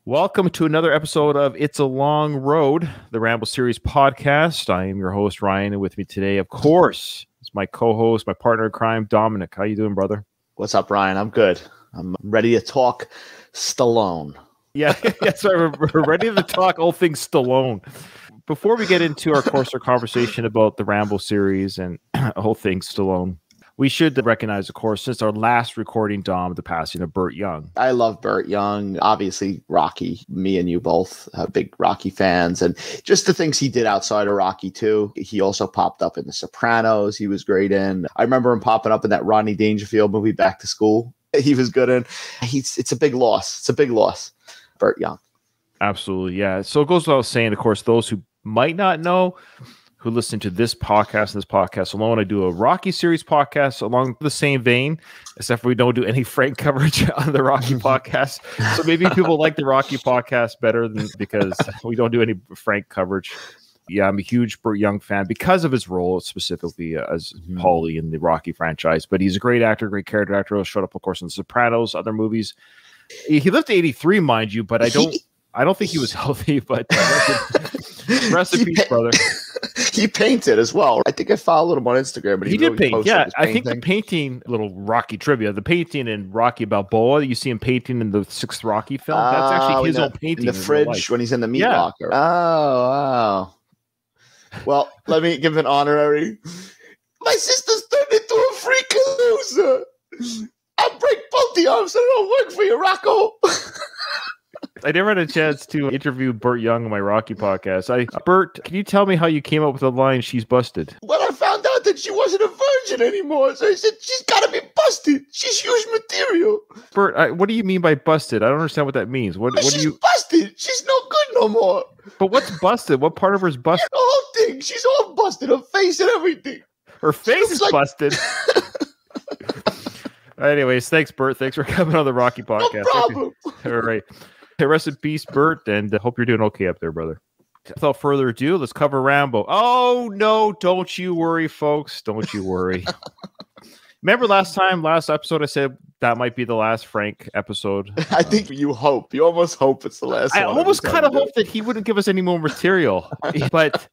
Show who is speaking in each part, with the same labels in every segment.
Speaker 1: Welcome to another episode of It's a Long Road, the Rambo series podcast. I am your host, Ryan, and with me today, of course, is my co-host, my partner in crime, Dominic. How you doing, brother?
Speaker 2: What's up, Ryan? I'm good. I'm ready to talk Stallone.
Speaker 1: Yeah, so we're ready to talk all things Stallone. Before we get into our conversation about the Rambo series and all things Stallone, we should recognize, of course, since our last recording, Dom, the passing of Burt Young.
Speaker 2: I love Burt Young. Obviously, Rocky. Me and you both are big Rocky fans. And just the things he did outside of Rocky, too. He also popped up in The Sopranos. He was great in. I remember him popping up in that Rodney Dangerfield movie, Back to School. He was good in. It's a big loss. It's a big loss. Burt Young.
Speaker 1: Absolutely, yeah. So it goes without saying, of course, those who might not know, who listen to this podcast and this podcast alone, I do a Rocky series podcast along the same vein, except for we don't do any Frank coverage on the Rocky podcast. So maybe people like the Rocky podcast better because we don't do any Frank coverage. Yeah, I'm a huge Burt Young fan because of his role specifically as Paulie in the Rocky franchise. But he's a great actor, great character actor. He showed up, of course, in The Sopranos, other movies. He lived to 83, mind you, but I don't think he was healthy. But rest in peace, brother.
Speaker 2: He painted as well. I think I followed him on Instagram, but
Speaker 1: he did paint. Yeah, I think the painting, little Rocky trivia, the painting in Rocky Balboa, you see him painting in the 6th Rocky film. That's actually his own painting
Speaker 2: in the fridge when he's in the meat locker. Oh, wow. Well, let me give an honorary. My sister's turned into a freaking loser. I'll break both the arms so I don't work for you, Rocco.
Speaker 1: I never had a chance to interview Burt Young on my Rocky podcast. Burt, can you tell me how you came up with the line, "She's busted"?
Speaker 2: Well, I found out that she wasn't a virgin anymore, so I said, she's got to be busted. She's huge material.
Speaker 1: Burt, what do you mean by busted? I don't understand what that means. What
Speaker 2: she's
Speaker 1: do you...
Speaker 2: busted. She's no good no more.
Speaker 1: But what's busted? What part of her is busted?
Speaker 2: The whole thing. She's all busted. Her face and everything.
Speaker 1: Her face is busted. Anyways, thanks, Burt. Thanks for coming on the Rocky podcast.
Speaker 2: No problem.
Speaker 1: All right. Hey, rest in peace, Burt, and hope you're doing okay up there, brother. Without further ado, let's cover Rambo. Oh, no, don't you worry, folks. Don't you worry. Remember last episode, I said that might be the last Frank episode?
Speaker 2: I think you almost hope it's the last one.
Speaker 1: I almost kind of hope that he wouldn't give us any more material, but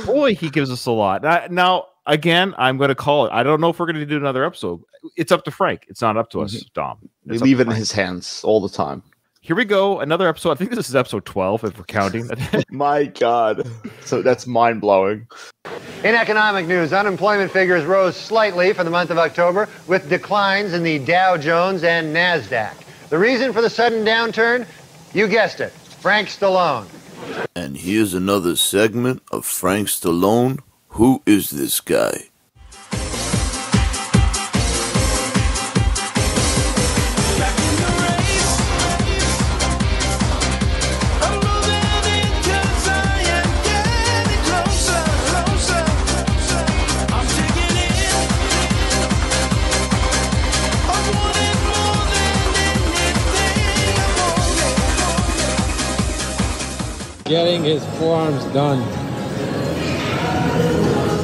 Speaker 1: boy, he gives us a lot. Now, again, I'm going to call it. I don't know if we're going to do another episode. It's up to Frank. It's not up to us, Dom.
Speaker 2: We leave it in his hands all the time.
Speaker 1: Here we go. Another episode. I think this is episode 12, if we're counting.
Speaker 2: My God. So that's mind-blowing.
Speaker 3: In economic news, unemployment figures rose slightly for the month of October, with declines in the Dow Jones and NASDAQ. The reason for the sudden downturn? You guessed it, Frank Stallone.
Speaker 4: And here's another segment of Frank Stallone. Who is this guy?
Speaker 5: Getting his forearms done.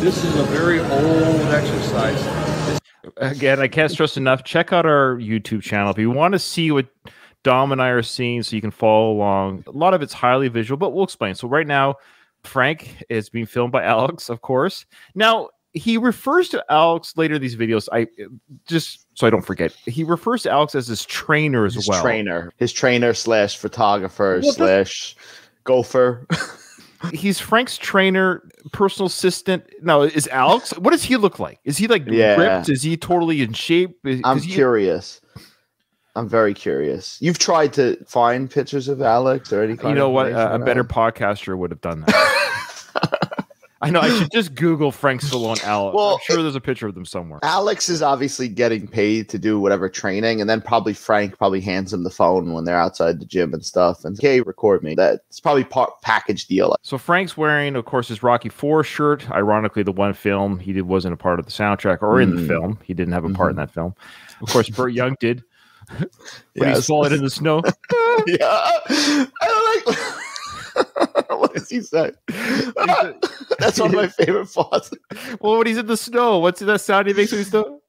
Speaker 6: This is a very old exercise.
Speaker 1: Again, I can't stress enough. Check out our YouTube channel if you want to see what Dom and I are seeing, so you can follow along. A lot of it's highly visual, but we'll explain. So right now, Frank is being filmed by Alex, of course. Now, he refers to Alex later in these videos. Just so I don't forget, he refers to Alex as his trainer as well.
Speaker 2: His trainer slash photographer slash gopher.
Speaker 1: He's Frank's trainer, personal assistant. No, is Alex? What does he look like? Is he like ripped? Is he totally in shape?
Speaker 2: I'm curious. I'm very curious. You've tried to find pictures of Alex or any kind of...
Speaker 1: You know what? A better podcaster would have done that. I know. I should just Google Frank Stallone Alex. Well, I'm sure there's a picture of them somewhere.
Speaker 2: Alex is obviously getting paid to do whatever training, and then Frank hands him the phone when they're outside the gym and stuff. And hey, record me. That's probably package deal.
Speaker 1: So Frank's wearing, of course, his Rocky IV shirt. Ironically, the one film he did wasn't a part of the soundtrack or in the film. He didn't have a part in that film. Of course, Burt Young did. When he's falling in the snow.
Speaker 2: Yeah, I don't like. What does he say? That's one of my favorite parts.
Speaker 1: Well, when he's in the snow, what's that sound he makes when he's snow?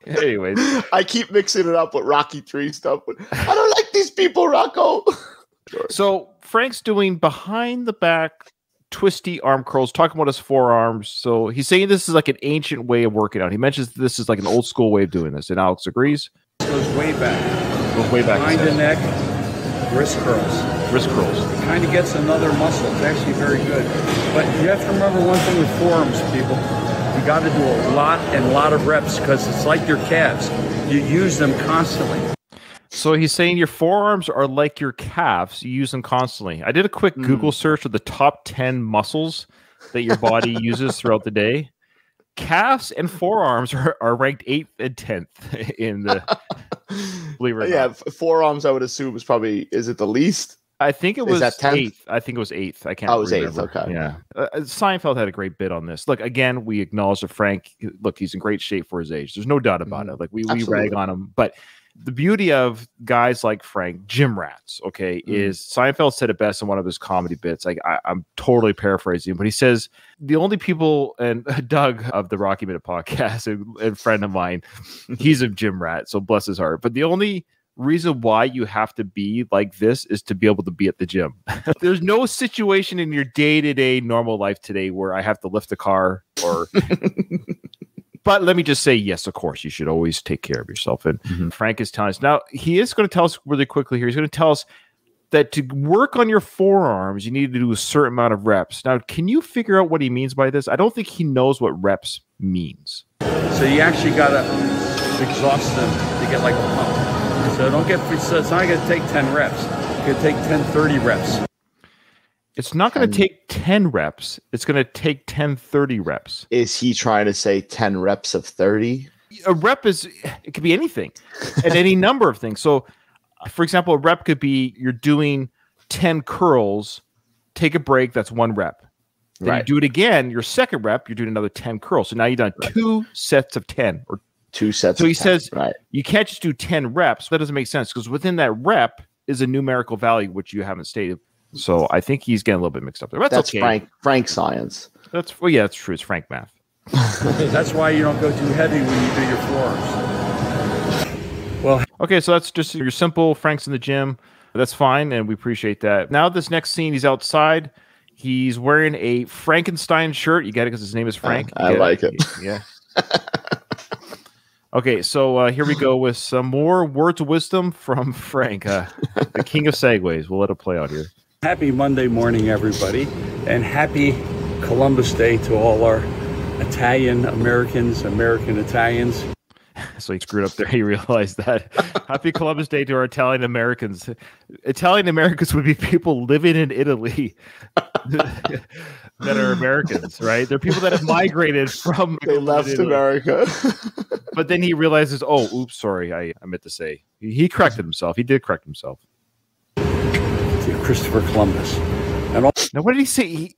Speaker 1: Anyways,
Speaker 2: I keep mixing it up with Rocky 3 stuff. I don't like these people, Rocco.
Speaker 1: So Frank's doing behind the back twisty arm curls, talking about his forearms. So he's saying this is like an ancient way of working out. He mentions this is like an old school way of doing this, and Alex agrees.
Speaker 6: This goes way back.
Speaker 1: Goes way back.
Speaker 6: Behind the neck, wrist curls.
Speaker 1: Wrist curls.
Speaker 6: It kind of gets another muscle. It's actually very good. But you have to remember one thing with forearms, people. You got to do a lot of reps because it's like your calves. You use them constantly.
Speaker 1: So he's saying your forearms are like your calves. You use them constantly. I did a quick Google search of the top 10 muscles that your body uses throughout the day. Calves and forearms are ranked 8th and 10th in the. Believe it or not.
Speaker 2: Forearms I would assume is it the least?
Speaker 1: I think it was
Speaker 2: that 10th?
Speaker 1: 8th. I think it was 8th. I can't.
Speaker 2: Oh, it was
Speaker 1: remember.
Speaker 2: 8th. Okay.
Speaker 1: Yeah. Seinfeld had a great bit on this. Look, again, we acknowledge that Frank. Look, he's in great shape for his age. There's no doubt about it. Like we rag on him, but the beauty of guys like Frank, gym rats, okay, is Seinfeld said it best in one of his comedy bits. Like I'm totally paraphrasing, but he says the only people, and Doug of the Rocky Minute podcast, and friend of mine, he's a gym rat, so bless his heart. But the only reason why you have to be like this is to be able to be at the gym. There's no situation in your day-to-day normal life today where I have to lift a car or. But let me just say, yes, of course, you should always take care of yourself. And Frank is telling us now, he is going to tell us really quickly here. He's going to tell us that to work on your forearms, you need to do a certain amount of reps. Now, can you figure out what he means by this? I don't think he knows what reps means.
Speaker 6: So you actually got to exhaust them to get like a pump. So it's not going to take 10 reps. It's going to take 10, 30 reps.
Speaker 1: It's not going to take 10 reps. It's going to take 10, 30 reps.
Speaker 2: Is he trying to say 10 reps of 30?
Speaker 1: A rep it could be anything and any number of things. So, for example, a rep could be you're doing 10 curls, take a break, that's 1 rep. Then you do it again, your second rep, you're doing another 10 curls. So now you've done 2 sets of 10 or
Speaker 2: 2 sets.
Speaker 1: So he
Speaker 2: 10,
Speaker 1: says
Speaker 2: you
Speaker 1: can't just do 10 reps. That doesn't make sense because within that rep is a numerical value, which you haven't stated. So I think he's getting a little bit mixed up there. That's okay.
Speaker 2: Frank science.
Speaker 1: That's true. It's Frank math.
Speaker 6: That's why you don't go too heavy when you do your forearms. Well,
Speaker 1: okay, so that's just your simple Frank's in the gym. That's fine, and we appreciate that. Now this next scene, he's outside. He's wearing a Frankenstein shirt. You get it because his name is Frank.
Speaker 2: I like it.
Speaker 1: Yeah. Okay, so here we go with some more words of wisdom from Frank, the king of segues. We'll let it play out here.
Speaker 6: Happy Monday morning, everybody, and happy Columbus Day to all our Italian Americans, American Italians.
Speaker 1: So he screwed up there. He realized that. Happy Columbus Day to our Italian Americans. Italian Americans would be people living in Italy that are Americans, right? They're people that have migrated from.
Speaker 2: They left America.
Speaker 1: But then he realizes, oh, oops, sorry, I meant to say. He corrected himself. He did correct himself.
Speaker 6: Christopher Columbus.
Speaker 1: Now, what did he say?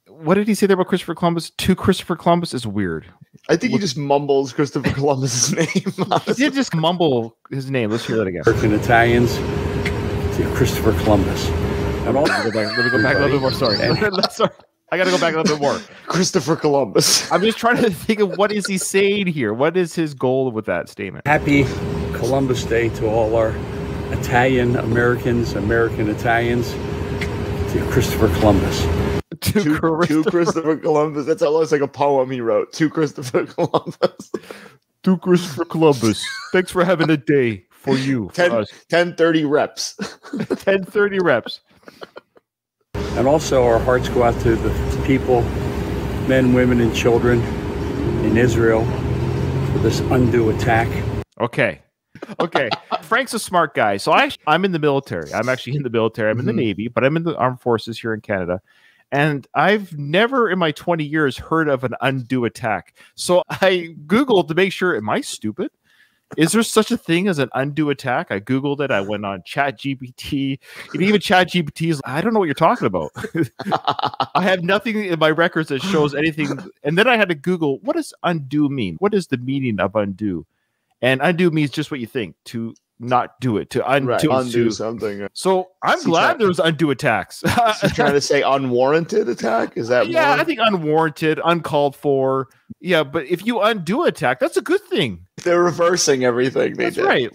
Speaker 1: What did he say there about Christopher Columbus? To Christopher Columbus is weird.
Speaker 2: I think he just mumbles Christopher Columbus's name.
Speaker 1: He did just mumble his name. Let's hear that again.
Speaker 6: American Italians to Christopher Columbus.
Speaker 1: Let me go back a little bit more. Sorry. Sorry. I got to go back a little bit more.
Speaker 2: Christopher Columbus.
Speaker 1: I'm just trying to think of what is he saying here? What is his goal with that statement?
Speaker 6: Happy Columbus Day to all our Italian Americans, American Italians, to Christopher Columbus.
Speaker 2: To Christopher Columbus. That's almost like a poem he wrote. To Christopher Columbus.
Speaker 1: To Christopher Columbus. Thanks for having a day for you.
Speaker 2: 10-30 reps.
Speaker 1: 10-30 reps.
Speaker 6: And also our hearts go out to the people, men, women, and children in Israel for this undue attack.
Speaker 1: Okay. Frank's a smart guy. So I'm in the military. I'm actually in the military. I'm in the Navy, but I'm in the armed forces here in Canada. And I've never in my 20 years heard of an undue attack. So I Googled to make sure, am I stupid? Is there such a thing as an undue attack? I Googled it. I went on ChatGPT. And even ChatGPT is, I don't know what you're talking about. I have nothing in my records that shows anything. And then I had to Google, what does undue mean? What is the meaning of undue? And undue means just what you think, to not do it, to
Speaker 2: undo something.
Speaker 1: So I'm glad there was undue attacks.
Speaker 2: Is he trying to say unwarranted attack? Is that
Speaker 1: yeah?
Speaker 2: more?
Speaker 1: I think unwarranted, uncalled for. Yeah, but if you undo attack, that's a good thing.
Speaker 2: They're reversing everything.
Speaker 1: That's right.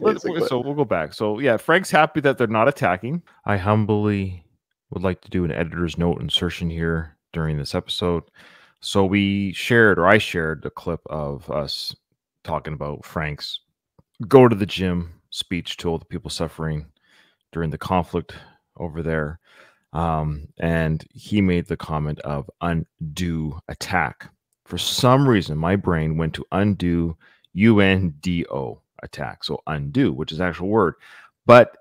Speaker 1: So we'll go back. So yeah, Frank's happy that they're not attacking. I humbly would like to do an editor's note insertion here during this episode. So I shared a clip of us talking about Frank's go to the gym speech to all the people suffering during the conflict over there. And he made the comment of undue attack. For some reason, my brain went to undo, UNDO, attack. So undo, which is the actual word. But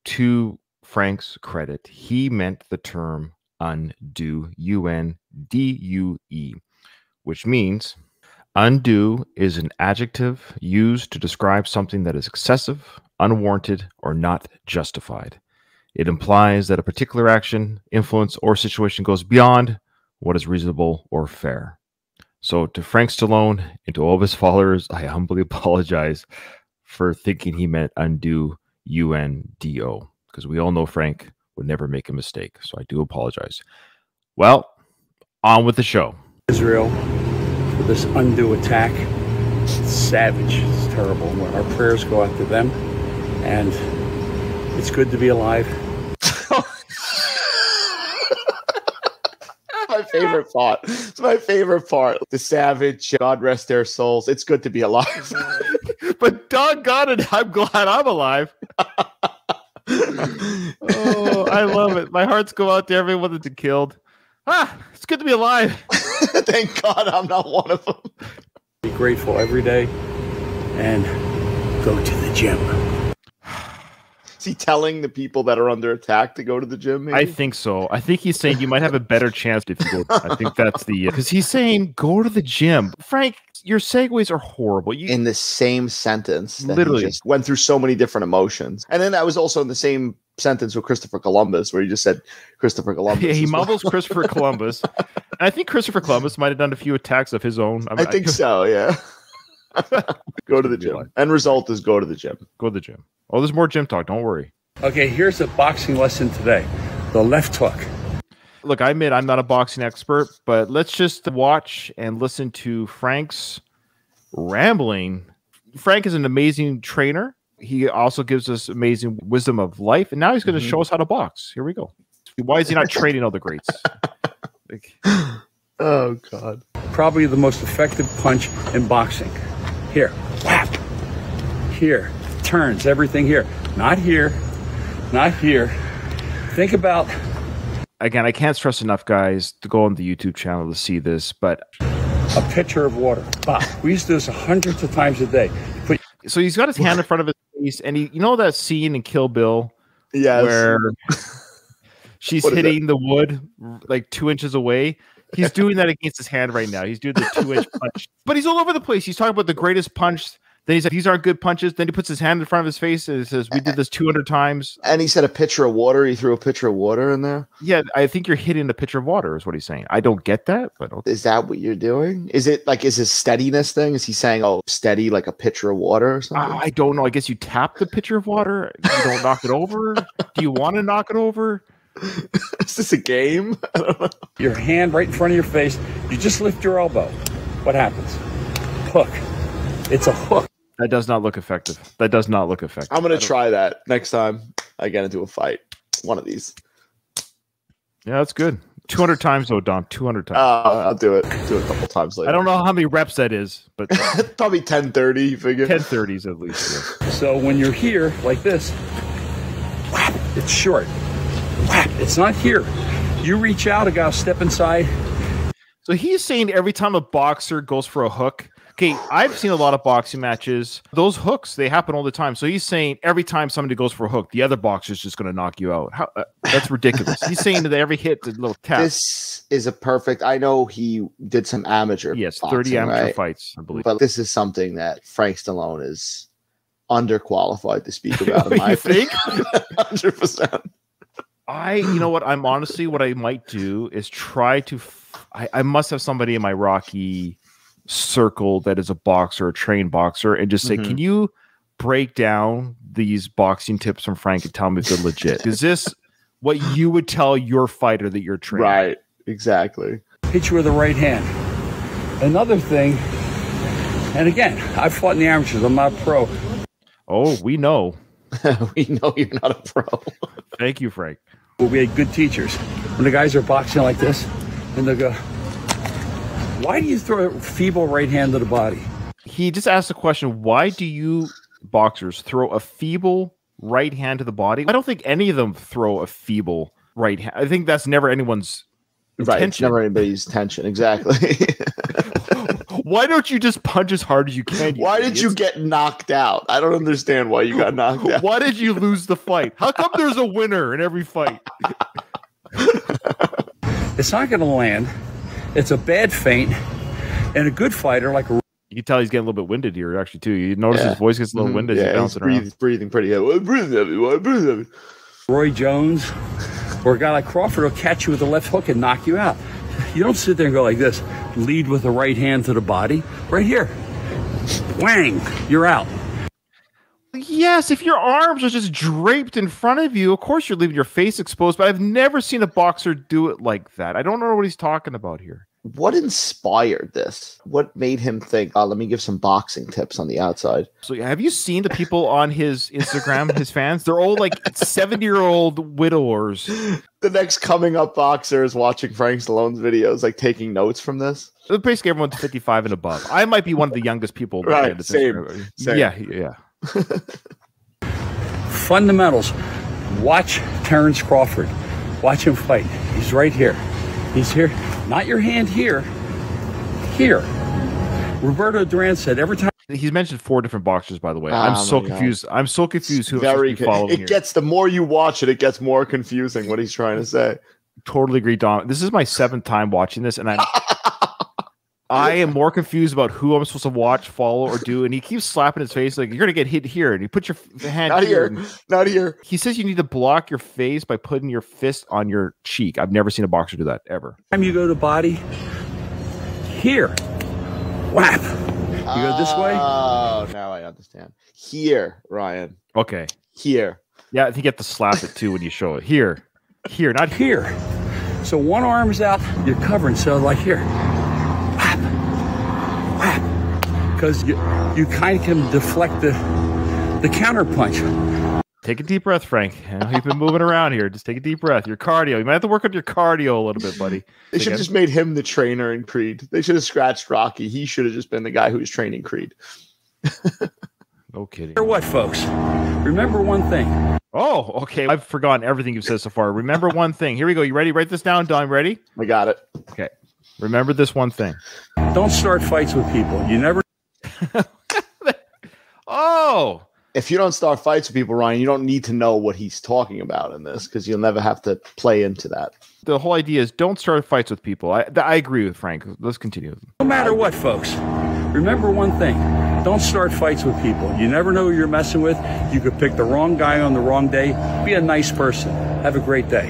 Speaker 1: to Frank's credit, he meant the term undo, UNDUE, which means undo is an adjective used to describe something that is excessive, unwarranted, or not justified. It implies that a particular action, influence, or situation goes beyond what is reasonable or fair. So to Frank Stallone and to all of his followers, I humbly apologize for thinking he meant undo, UNDO, because we all know Frank would never make a mistake. So I do apologize. Well, on with the show.
Speaker 6: Israel, for this undue attack. It's savage. It's terrible. Our prayers go out to them, and it's good to be alive.
Speaker 2: My favorite part. It's my favorite part. The savage, God rest their souls. It's good to be alive.
Speaker 1: But doggone it, I'm glad I'm alive. Oh, I love it. My hearts go out to everyone that's been killed. It's good to be alive.
Speaker 2: Thank God I'm not one of them.
Speaker 6: Be grateful every day and go to the gym.
Speaker 2: Is he telling the people that are under attack to go to the gym? Maybe?
Speaker 1: I think so. I think he's saying you might have a better chance if you go. I think that's the because he's saying go to the gym. Frank, your segues are horrible.
Speaker 2: In the same sentence,
Speaker 1: literally
Speaker 2: just went through so many different emotions, and then that was also in the same sentence with Christopher Columbus, where he just said Christopher Columbus.
Speaker 1: Yeah, he mumbles Christopher Columbus. And I think Christopher Columbus might have done a few attacks of his own.
Speaker 2: I think so. Yeah. Go to the gym. End result is go to the gym.
Speaker 1: Go to the gym. Oh, there's more gym talk. Don't worry.
Speaker 6: Okay, here's a boxing lesson today. The left hook.
Speaker 1: Look, I admit I'm not a boxing expert, but let's just watch and listen to Frank's rambling. Frank is an amazing trainer. He also gives us amazing wisdom of life, and now he's going to show us how to box. Here we go. Why is he not training all the greats?
Speaker 2: Oh, God.
Speaker 6: Probably the most effective punch in boxing. Here. Whap. Here. Turns. Everything here. Not here. Not here. Think about...
Speaker 1: Again, I can't stress enough, guys, to go on the YouTube channel to see this, but...
Speaker 6: A pitcher of water. Bob, we used to do this hundreds of times a day.
Speaker 1: So he's got his hand in front of his face, and you know that scene in Kill Bill?
Speaker 2: Yes.
Speaker 1: Where she's hitting the wood like 2 inches away? He's doing that against his hand right now. He's doing the 2-inch punch. But he's all over the place. He's talking about the greatest punch. Then he said, these aren't good punches. Then he puts his hand in front of his face and says, we did this 200 times.
Speaker 2: And he said a pitcher of water. He threw a pitcher of water in there.
Speaker 1: Yeah, I think you're hitting a pitcher of water is what he's saying. I don't get that, but okay.
Speaker 2: Is that what you're doing? Is it like, is his steadiness thing? Is he saying, oh, steady like a pitcher of water or something?
Speaker 1: I don't know. I guess you tap the pitcher of water. You don't knock it over. Do you want to knock it over?
Speaker 2: Is this a game? I don't know.
Speaker 6: Your hand right in front of your face. You just lift your elbow. What happens? Hook. It's a hook.
Speaker 1: That does not look effective. That does not look effective.
Speaker 2: I'm going to try that next time I get into a fight. One of these.
Speaker 1: Yeah, that's good. 200 times, though, Don. 200 times.
Speaker 2: I'll do it. Do it a couple times later.
Speaker 1: I don't know how many reps that is, but
Speaker 2: probably 10:30. You figure
Speaker 1: 10:30s at least. Yeah.
Speaker 6: So when you're here like this, whap, it's short. Whap, it's not here. You reach out, a guy step inside.
Speaker 1: So he's saying every time a boxer goes for a hook. Okay, I've seen a lot of boxing matches. Those hooks, they happen all the time. So he's saying every time somebody goes for a hook, the other boxer's just going to knock you out. That's ridiculous. He's saying that every hit, the little tap.
Speaker 2: This is a perfect. I know he did some amateur.
Speaker 1: Yes,
Speaker 2: boxing,
Speaker 1: 30 amateur
Speaker 2: right?
Speaker 1: fights, I believe.
Speaker 2: But this is something that Frank Stallone is underqualified to speak about. In my
Speaker 1: think?
Speaker 2: 100%.
Speaker 1: You know what? I'm honestly, what I might do is try to. I must have somebody in my Rocky circle that is a boxer, a trained boxer, and just say, can you break down these boxing tips from Frank and tell me if they're legit. Is this what you would tell your fighter that you're training?
Speaker 2: Right. Exactly.
Speaker 6: Hit you with the right hand. Another thing, and again, I've fought in the amateurs. I'm not a pro.
Speaker 1: Oh, we know.
Speaker 2: We know you're not a pro.
Speaker 1: Thank you, Frank.
Speaker 6: But we had good teachers. When the guys are boxing like this, and they'll go, why do you throw a feeble right hand to the body?
Speaker 1: He just asked the question, why do you boxers throw a feeble right hand to the body? I don't think any of them throw a feeble right hand. I think that's never anyone's intention.
Speaker 2: Right, it's never anybody's intention. Exactly.
Speaker 1: Why don't you just punch as hard as you can?
Speaker 2: Why did you get knocked out? I don't understand why you got knocked out.
Speaker 1: Why did you lose the fight? How come there's a winner in every fight?
Speaker 6: It's not going to land. It's a bad feint, and a good fighter like a.
Speaker 1: You can tell he's getting a little bit winded here, actually, too. You notice his voice gets a little winded.
Speaker 2: Yeah, he's breathing pretty heavy. Breathing heavy.
Speaker 6: Roy Jones or a guy like Crawford will catch you with a left hook and knock you out. You don't sit there and go like this. Lead with the right hand to the body. Right here. Whang! You're out.
Speaker 1: Yes, if your arms are just draped in front of you, of course you're leaving your face exposed, but I've never seen a boxer do it like that. I don't know what he's talking about here.
Speaker 2: What inspired this? What made him think, let me give some boxing tips on the outside?
Speaker 1: So have you seen the people on his Instagram, his fans? They're all like 70-year-old widowers.
Speaker 2: The next coming up boxer is watching Frank Stallone's videos, like taking notes from this.
Speaker 1: Basically, everyone's 55 and above. I might be one of the youngest people.
Speaker 2: Right, same.
Speaker 1: Yeah.
Speaker 6: Fundamentals. Watch Terrence Crawford. Watch him fight. He's right here. He's here. Not your hand here. Here. Roberto Duran said every time.
Speaker 1: He's mentioned 4 different boxers, by the way. I'm so confused. I'm so confused who
Speaker 2: very
Speaker 1: following
Speaker 2: it
Speaker 1: here.
Speaker 2: Gets the more you watch it, it gets more confusing what he's trying to say.
Speaker 1: Totally agree, Dom. This is my 7th time watching this, and I am more confused about who I'm supposed to watch, follow, or do. And he keeps slapping his face like, you're going to get hit here. And you put your hand
Speaker 2: not
Speaker 1: here.
Speaker 2: Not here.
Speaker 1: He says you need to block your face by putting your fist on your cheek. I've never seen a boxer do that, ever.
Speaker 6: Time you go to body, here. Whap. You go this way.
Speaker 2: Oh, now I understand. Here, Ryan.
Speaker 1: Okay.
Speaker 2: Here.
Speaker 1: Yeah, I think you have to slap it, too, when you show it. Here. Here, not here.
Speaker 6: So one arm's out, you're covering. So like here. Because you kind of can deflect the counter punch.
Speaker 1: Take a deep breath, Frank. I know you've been moving around here. Just take a deep breath. Your cardio. You might have to work on your cardio a little bit, buddy.
Speaker 2: They should have just made him the trainer in Creed. They should have scratched Rocky. He should have just been the guy who was training Creed.
Speaker 1: No kidding.
Speaker 6: Or what, folks? Remember one thing.
Speaker 1: Oh, okay. I've forgotten everything you've said so far. Remember one thing. Here we go. You ready? Write this down, Don. Ready?
Speaker 2: I got it.
Speaker 1: Okay. Remember this one thing.
Speaker 6: Don't start fights with people. You never.
Speaker 1: Oh.
Speaker 2: If you don't start fights with people, Ryan, you don't need to know what he's talking about in this because you'll never have to play into that.
Speaker 1: The whole idea is don't start fights with people. I agree with Frank. Let's continue.
Speaker 6: No matter what, folks. Remember one thing. Don't start fights with people. You never know who you're messing with. You could pick the wrong guy on the wrong day. Be a nice person. Have a great day.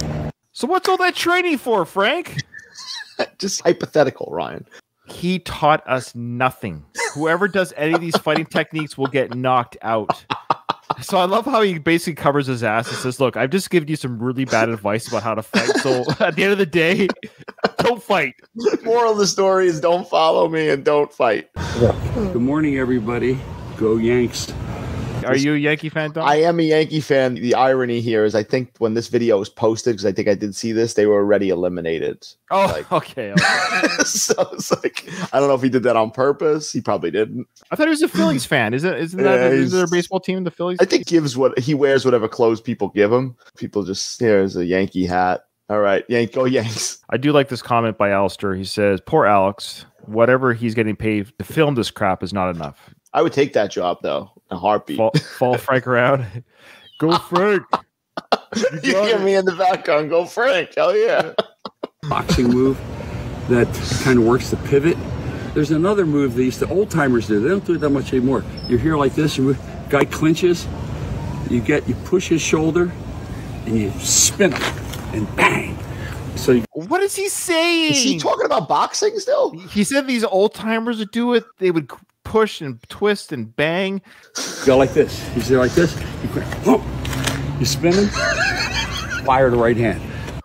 Speaker 1: So what's all that training for, Frank?
Speaker 2: Just hypothetical, Ryan.
Speaker 1: He taught us nothing. Whoever does any of these fighting techniques will get knocked out. So I love how he basically covers his ass and says, look, I've just given you some really bad advice about how to fight. So at the end of the day, don't fight.
Speaker 2: Moral of the story is don't follow me and don't fight.
Speaker 6: Good morning, everybody. Go Yanks.
Speaker 1: Are you a Yankee fan, Don?
Speaker 2: I am a Yankee fan. The irony here is I think when this video was posted, because I think I did see this, they were already eliminated.
Speaker 1: Oh, okay.
Speaker 2: So it's like, I don't know if he did that on purpose. He probably didn't.
Speaker 1: I thought he was a Phillies fan. Isn't there a baseball team, the Phillies?
Speaker 2: I think he wears whatever clothes people give him. People just, here's a Yankee hat. All right, go Yanks.
Speaker 1: I do like this comment by Alistair. He says, poor Alex, whatever he's getting paid to film this crap is not enough.
Speaker 2: I would take that job, though, in a heartbeat.
Speaker 1: Follow Frank around. Go, Frank.
Speaker 2: You get me in the background. Go, Frank. Hell yeah.
Speaker 6: Boxing move that kind of works the pivot. There's another move these the old timers do. They don't do it that much anymore. You're here like this. Guy clinches. You push his shoulder, and you spin him, and bang. So
Speaker 1: what is he saying?
Speaker 2: Is he talking about boxing still?
Speaker 1: He said these old timers would do it. They would push and twist and bang.
Speaker 6: Go like this. You see like this? You spin him, fire the right hand.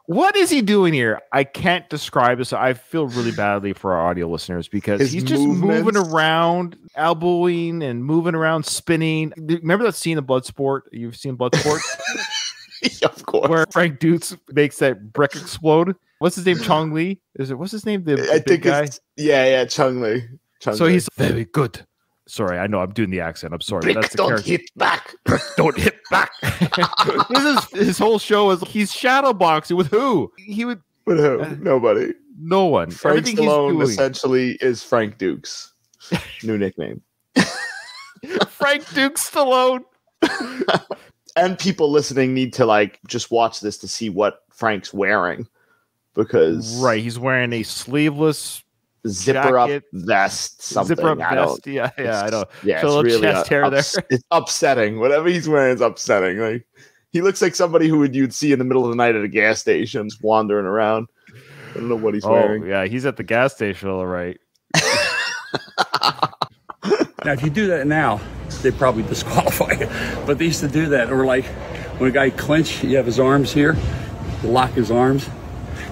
Speaker 1: What is he doing here? I can't describe this. I feel really badly for our audio listeners because he's just moving around, elbowing and moving around, spinning. Remember that scene in Bloodsport? You've seen Bloodsport?
Speaker 2: Of course.
Speaker 1: Where Frank Dukes makes that brick explode. What's his name? Chong Li? What's his name? The big guy?
Speaker 2: Yeah, Chong Li.
Speaker 1: He's very good. Sorry, I know I'm doing the accent. I'm sorry.
Speaker 2: Brick
Speaker 1: That's the
Speaker 2: don't
Speaker 1: character.
Speaker 2: hit back.
Speaker 1: Brick don't hit back. His whole show is he's shadow boxing with who? He would
Speaker 2: with who? Nobody.
Speaker 1: No one.
Speaker 2: Frank Stallone essentially is Frank Dukes' new nickname.
Speaker 1: Frank Dukes Stallone.
Speaker 2: And people listening need to just watch this to see what Frank's wearing, because
Speaker 1: he's wearing a sleeveless
Speaker 2: zipper up
Speaker 1: jacket,
Speaker 2: vest, something.
Speaker 1: Zipper up vest. Yeah, I know.
Speaker 2: Yeah,
Speaker 1: it's really chest hair there.
Speaker 2: It's upsetting. Whatever he's wearing is upsetting. Like, he looks like somebody you'd see in the middle of the night at a gas station, just wandering around. I don't know what he's wearing.
Speaker 1: Yeah, he's at the gas station, all right.
Speaker 6: Now, if you do that now, they probably disqualify you. But they used to do that. Or like when a guy clinch, you have his arms here, you lock his arms,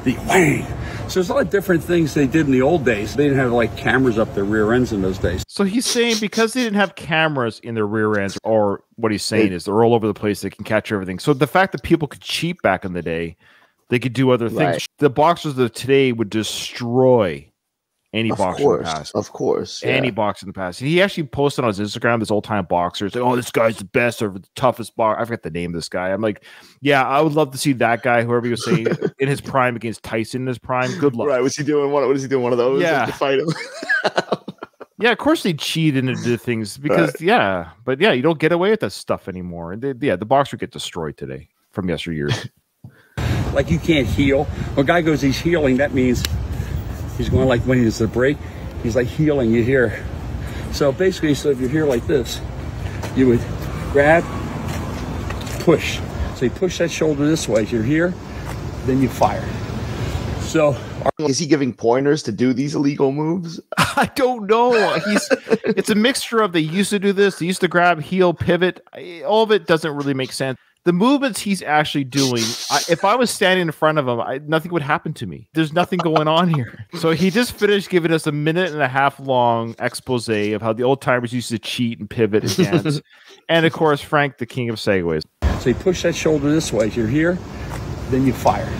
Speaker 6: the whang. So there's a lot of different things they did in the old days. They didn't have cameras up their rear ends in those days.
Speaker 1: So he's saying because they didn't have cameras in their rear ends, or what he's saying is they're all over the place, they can catch everything. So the fact that people could cheat back in the day, they could do other things. Right. The boxers of today would destroy any boxer in the past.
Speaker 2: Of course.
Speaker 1: Yeah. Any boxer in the past. He actually posted on his Instagram this old-time boxer. Like, oh, this guy's the best or the toughest boxer. I forget the name of this guy. I'm like, yeah, I would love to see that guy, whoever you say, in his prime against Tyson in his prime. Good luck.
Speaker 2: Right. What is he doing? One of those?
Speaker 1: Yeah.
Speaker 2: To fight him?
Speaker 1: Yeah, of course they cheat and do things because, but you don't get away with that stuff anymore. And the boxer would get destroyed today from yesteryears.
Speaker 6: Like, you can't heal. When a guy goes, he's healing, that means he's going when he's a break, he's healing you here. So basically, if you're here like this, you would grab, push. So you push that shoulder this way. As you're here, then you fire. So
Speaker 2: is he giving pointers to do these illegal moves?
Speaker 1: I don't know. It's a mixture of they used to do this, they used to grab, heel, pivot. All of it doesn't really make sense. The movements he's actually doing, if I was standing in front of him, nothing would happen to me. There's nothing going on here. So he just finished giving us a 1.5-minute long expose of how the old timers used to cheat and pivot and dance. And of course, Frank, the king of segues.
Speaker 6: So you push that shoulder this way. As you're here, then you fire.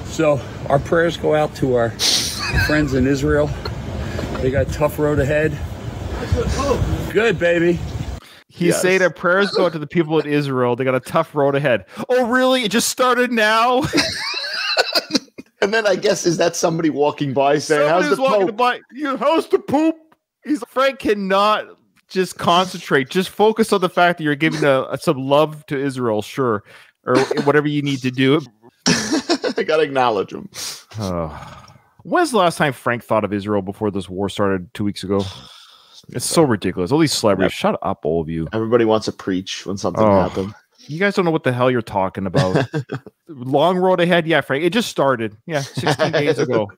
Speaker 6: So our prayers go out to our friends in Israel. They got a tough road ahead. Good, baby.
Speaker 1: He's saying that prayers go out to the people in Israel. They got a tough road ahead. Oh, really? It just started now?
Speaker 2: And then I guess, is that somebody walking by saying, how's the Pope?
Speaker 1: How's the Pope? Frank cannot just concentrate. Just focus on the fact that you're giving some love to Israel, sure. Or whatever you need to do.
Speaker 2: I got to acknowledge him.
Speaker 1: When's the last time Frank thought of Israel before this war started 2 weeks ago? It's so ridiculous. All these celebrities, shut up, all of you.
Speaker 2: Everybody wants to preach when something happens.
Speaker 1: You guys don't know what the hell you're talking about. Long road ahead. Yeah, Frank. It just started. Yeah, 16 days ago.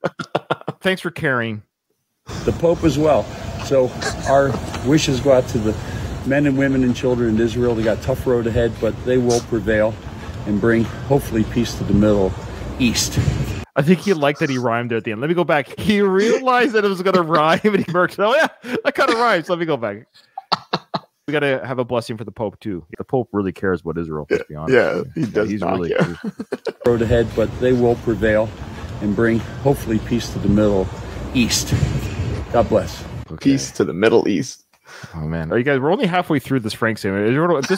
Speaker 1: Thanks for caring.
Speaker 6: The Pope as well. So our wishes go out to the men and women and children in Israel. They got a tough road ahead, but they will prevail and bring, hopefully, peace to the Middle East.
Speaker 1: I think he liked that he rhymed there at the end. Let me go back. He realized that it was going to rhyme, and he worked. Oh, yeah, that kind of rhymes. Let me go back. We got to have a blessing for the Pope, too. The Pope really cares about Israel, to be honest.
Speaker 2: Yeah, he does not really care.
Speaker 6: Road ahead, but they will prevail and bring, hopefully, peace to the Middle East. God bless.
Speaker 2: Okay. Peace to the Middle East.
Speaker 1: Oh man, are you guys? We're only halfway through this Frank segment.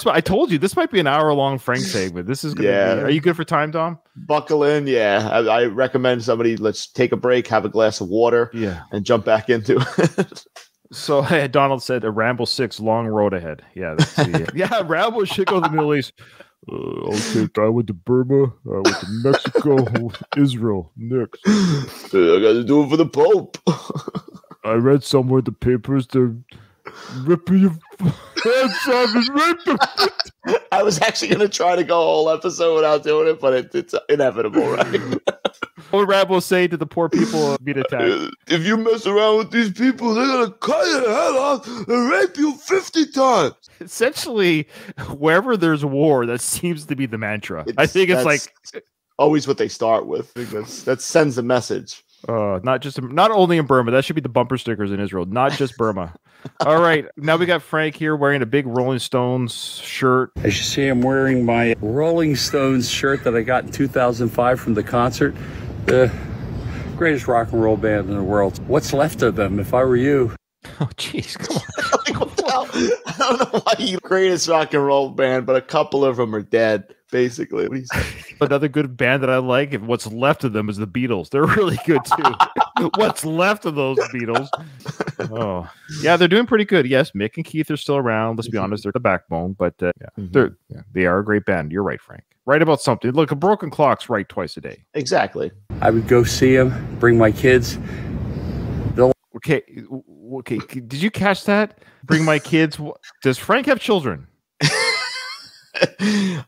Speaker 1: I told you this might be an hour-long Frank segment. This is gonna be. Are you good for time, Dom?
Speaker 2: Buckle in. Yeah, I recommend somebody. Let's take a break, have a glass of water, and jump back into it.
Speaker 1: So Donald said, "A Rambo 6, long road ahead." Yeah, yeah. Rambo should go to the Middle East. Okay, I went to Burma. I went to Mexico, Israel. Next,
Speaker 2: I got to do it for the Pope.
Speaker 1: I read somewhere the papers. Rip your hands off and rape them.
Speaker 2: I was actually going to try to go a whole episode without doing it, but it's inevitable, right?
Speaker 1: What would Rambo say to the poor people being attacked?
Speaker 4: If you mess around with these people, they're gonna cut your head off and rape you 50 times.
Speaker 1: Essentially, wherever there's war, that seems to be the mantra. I think it's like
Speaker 2: always what they start with. I think that sends a message.
Speaker 1: Not only in Burma. That should be the bumper stickers in Israel, not just Burma. All right, now we got Frank here wearing a big Rolling Stones shirt.
Speaker 6: As you see, I'm wearing my Rolling Stones shirt that I got in 2005 from the concert. The greatest rock and roll band in the world. What's left of them, if I were you?
Speaker 1: Oh, jeez, come on.
Speaker 2: Like, what the hell? I don't know why you greatest rock and roll band, but a couple of them are dead, basically. What do you say?
Speaker 1: Another good band that I like, and what's left of them is the Beatles. They're really good, too. What's left of those Beatles? Oh, yeah, they're doing pretty good. Yes, Mick and Keith are still around. Let's be honest, they're the backbone, but they are a great band. You're right, Frank. Right about something. Look, a broken clock's right twice a day.
Speaker 2: Exactly.
Speaker 6: I would go see them, bring my kids.
Speaker 1: Okay. Did you catch that? Bring my kids. Does Frank have children?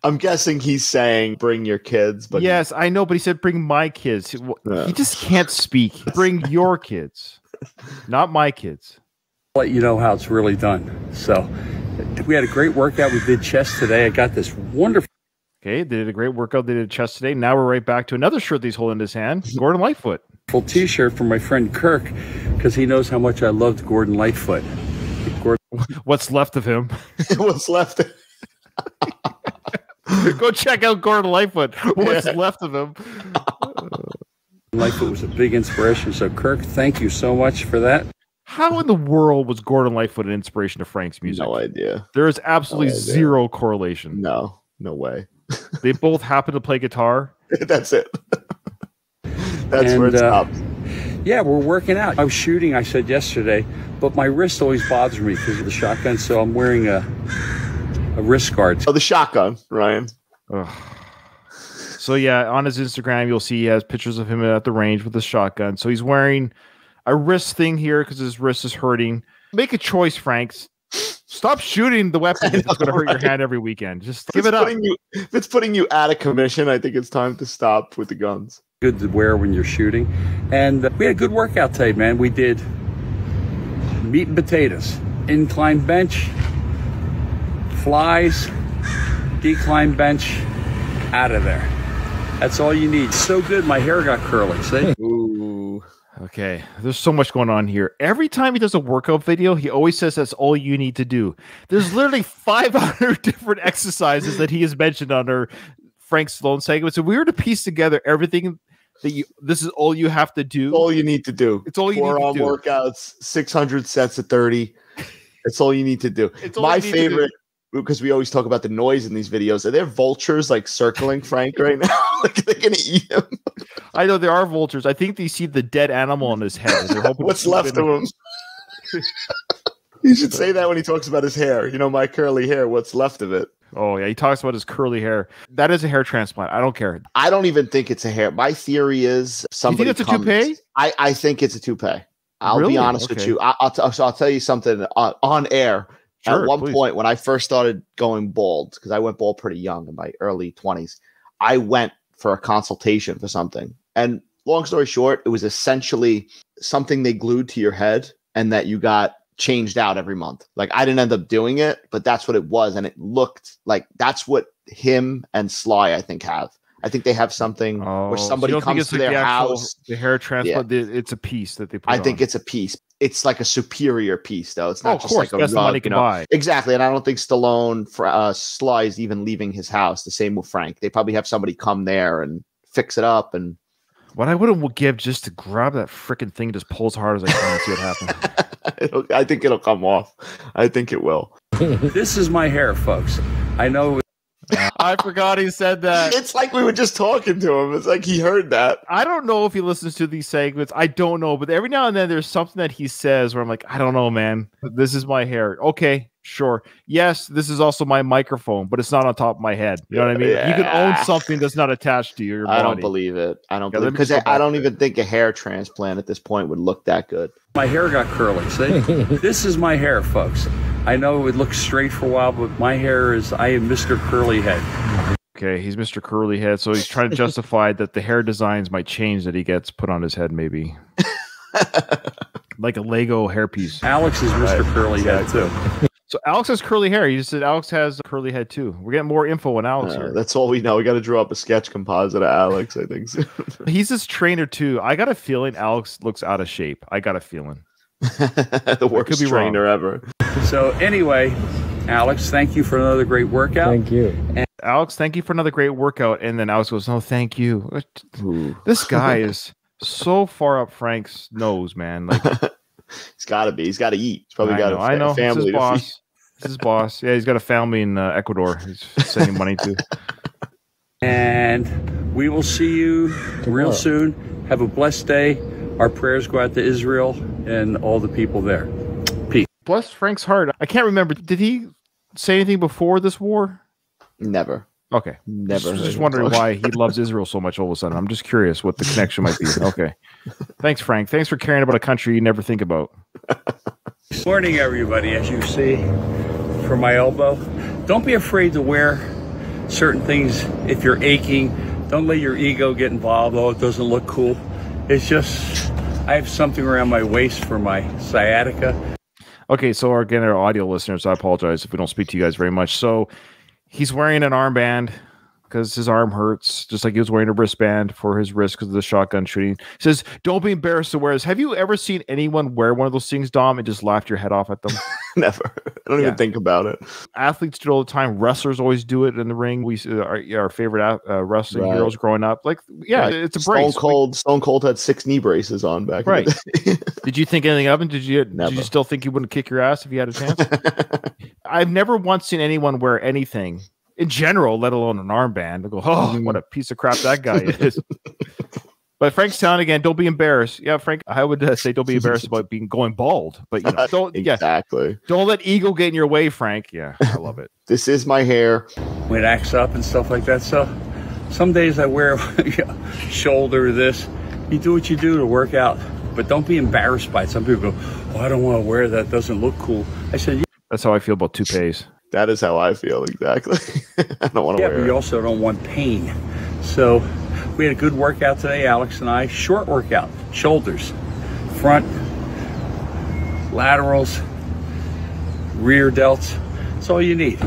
Speaker 2: I'm guessing he's saying bring your kids, but
Speaker 1: yes, I know, but he said bring my kids. He just can't speak. Bring your kids, not my kids.
Speaker 6: I'll let you know how it's really done. So we had a great workout. We did chest today. I got this wonderful.
Speaker 1: Okay, they did a great workout. They did chest today. Now we're right back to another shirt that he's holding in his hand. Gordon Lightfoot.
Speaker 6: Full T-shirt from my friend Kirk because he knows how much I loved Gordon Lightfoot.
Speaker 1: What's left of him?
Speaker 2: What's left?
Speaker 1: Go check out Gordon Lightfoot. What's left of him?
Speaker 6: Lightfoot was a big inspiration. So Kirk, thank you so much for that.
Speaker 1: How in the world was Gordon Lightfoot an inspiration to Frank's music?
Speaker 2: No idea.
Speaker 1: There is absolutely zero correlation.
Speaker 2: No way.
Speaker 1: They both happen to play guitar.
Speaker 2: That's it. That's where it stops.
Speaker 6: Yeah, we're working out. I was shooting, I said yesterday, but my wrist always bothers me because of the shotgun, so I'm wearing a wrist guard.
Speaker 2: Oh, the shotgun, Ryan.
Speaker 1: Ugh. So yeah, on his Instagram, you'll see he has pictures of him at the range with the shotgun. So he's wearing a wrist thing here because his wrist is hurting. Make a choice, Franks. Stop shooting the weapon. It's going to hurt your hand every weekend. Just give it up.
Speaker 2: If it's putting you out of commission, I think it's time to stop with the guns.
Speaker 6: Good to wear when you're shooting. And we had a good workout today, man. We did meat and potatoes, incline bench, flies, decline bench, out of there. That's all you need. So good, my hair got curly. See?
Speaker 2: Ooh.
Speaker 1: Okay, there's so much going on here. Every time he does a workout video, he always says that's all you need to do. There's literally 500 different exercises that he has mentioned on our Frank Stallone segment. So we were to piece together everything that this is all you have to do.
Speaker 2: All you need to do.
Speaker 1: It's all you need to do.
Speaker 2: 4-arm workouts, 600 sets of 30. It's all you need to do. My favorite, because we always talk about the noise in these videos. Are there vultures like circling Frank right now? Like they're gonna eat him.
Speaker 1: I know there are vultures. I think they see the dead animal on his head. They're hoping
Speaker 2: what's left of him. You should say that when he talks about his hair. You know, my curly hair. What's left of it?
Speaker 1: Oh yeah, he talks about his curly hair. That is a hair transplant. I don't care.
Speaker 2: I don't even think it's a hair. My theory is somebody.
Speaker 1: You think it's a toupee?
Speaker 2: I think it's a toupee. I'll be honest with you. I'll tell you something on air.
Speaker 1: Sure,
Speaker 2: at one point, when I first started going bald, because I went bald pretty young in my early 20s, I went for a consultation for something. And long story short, it was essentially something they glued to your head and that you got changed out every month. Like I didn't end up doing it, but that's what it was. And it looked like that's what him and Sly, I think, have. I think they have something where somebody comes to their house.
Speaker 1: The hair transplant, it's a piece that they put
Speaker 2: I think it's a piece. It's like a superior piece, though. It's not just like a
Speaker 1: that's
Speaker 2: rug,
Speaker 1: the money can buy.
Speaker 2: Exactly. And I don't think Stallone, Sly is even leaving his house. The same with Frank. They probably have somebody come there and fix it up. And
Speaker 1: what I wouldn't give just to grab that freaking thing, just pull as hard as I can and see what happens.
Speaker 2: I think it'll come off. I think it will.
Speaker 6: This is my hair, folks. I know.
Speaker 1: I forgot he said that.
Speaker 2: It's like we were just talking to him. It's like he heard that.
Speaker 1: I don't know if he listens to these segments. I don't know, but every now and then there's something that he says where I'm like, I don't know, man. This is my hair. Okay, sure. Yes, this is also my microphone, but it's not on top of my head. You know what I mean?
Speaker 2: Yeah.
Speaker 1: You can own something that's not attached to your body.
Speaker 2: I don't believe it. I don't believe it because I don't even think a hair transplant at this point would look that good.
Speaker 6: My hair got curly. See, this is my hair, folks. I know it looks straight for a while, but my hair is, I am Mr. Curly Head.
Speaker 1: Okay, he's Mr. Curly Head, so he's trying to justify that the hair designs might change that he gets put on his head, maybe. Like a Lego hairpiece.
Speaker 6: Alex is Mr. Curly Head, too.
Speaker 1: So Alex has curly hair. You just said Alex has a curly head, too. We're getting more info on Alex here.
Speaker 2: That's all we know. We got to draw up a sketch composite of Alex, I think.
Speaker 1: He's this trainer, too. I got a feeling Alex looks out of shape. I got a feeling.
Speaker 2: The worst trainer ever.
Speaker 6: So anyway, Alex, thank you for another great workout.
Speaker 5: Thank you.
Speaker 6: And
Speaker 1: Alex, thank you for another great workout. And then Alex goes, no, thank you. Ooh. This guy is so far up Frank's nose, man. Like,
Speaker 2: he's got to be. He's got to eat. He's probably got
Speaker 1: a
Speaker 2: family.
Speaker 1: It's his boss. It's his boss. Yeah, he's got a family in Ecuador. He's sending money to.
Speaker 6: And we will see you real soon. Have a blessed day. Our prayers go out to Israel and all the people there. Peace.
Speaker 1: Bless Frank's heart. I can't remember. Did he say anything before this war?
Speaker 2: Never.
Speaker 1: Okay.
Speaker 2: Never.
Speaker 1: Just wondering why he loves Israel so much all of a sudden. I'm just curious what the connection might be. Okay. Thanks, Frank. Thanks for caring about a country you never think about.
Speaker 6: Morning, everybody. As you see from my elbow, don't be afraid to wear certain things if you're aching. Don't let your ego get involved. Oh, it doesn't look cool. It's just, I have something around my waist for my sciatica.
Speaker 1: Okay, so again, our audio listeners, I apologize if we don't speak to you guys very much. So he's wearing an armband because his arm hurts, just like he was wearing a wristband for his wrist because of the shotgun shooting. He says, don't be embarrassed to wear this. Have you ever seen anyone wear one of those things, Dom, and just laughed your head off at them?
Speaker 2: Never. I don't even think about it.
Speaker 1: Athletes do it all the time. Wrestlers always do it in the ring. We our favorite wrestling heroes growing up. Like, it's a brace.
Speaker 2: Stone Cold had 6 knee braces on back.
Speaker 1: Right.
Speaker 2: In the day.
Speaker 1: Did you think anything of him? Did you still think he wouldn't kick your ass if you had a chance? I've never once seen anyone wear anything in general, let alone an armband. I go, oh, what a piece of crap that guy is. But Frank's telling again, don't be embarrassed. Yeah, Frank, I would say don't be embarrassed about going bald. But don't
Speaker 2: exactly.
Speaker 1: Don't let ego get in your way, Frank. Yeah, I love it.
Speaker 2: This is my hair.
Speaker 6: When it acts up and stuff like that. So some days I wear shoulder this. You do what you do to work out, but don't be embarrassed by it. Some people go, oh, I don't want to wear that. Doesn't look cool. I said,
Speaker 1: that's how I feel about toupees.
Speaker 2: That is how I feel exactly. I don't want to wear it.
Speaker 6: Yeah, but you also don't want pain. So we had a good workout today, Alex and I. Short workout, shoulders, front, laterals, rear delts. That's all you need.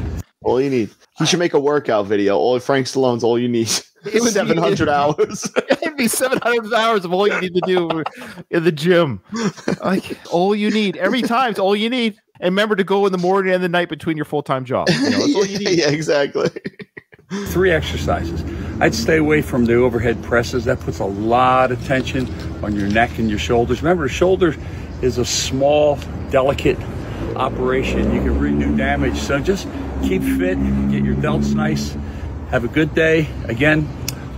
Speaker 2: All you need. He should make a workout video. All Frank Stallone's all you need. It was 700 hours.
Speaker 1: It'd be 700 hours of all you need to do in the gym. Like, all you need. Every time, it's all you need. And remember to go in the morning and the night between your full-time job. That's all you need.
Speaker 2: Yeah, exactly.
Speaker 6: 3 exercises. I'd stay away from the overhead presses. That puts a lot of tension on your neck and your shoulders. Remember, the shoulder is a small, delicate operation. You can really do damage. So just keep fit, get your delts nice. Have a good day. Again,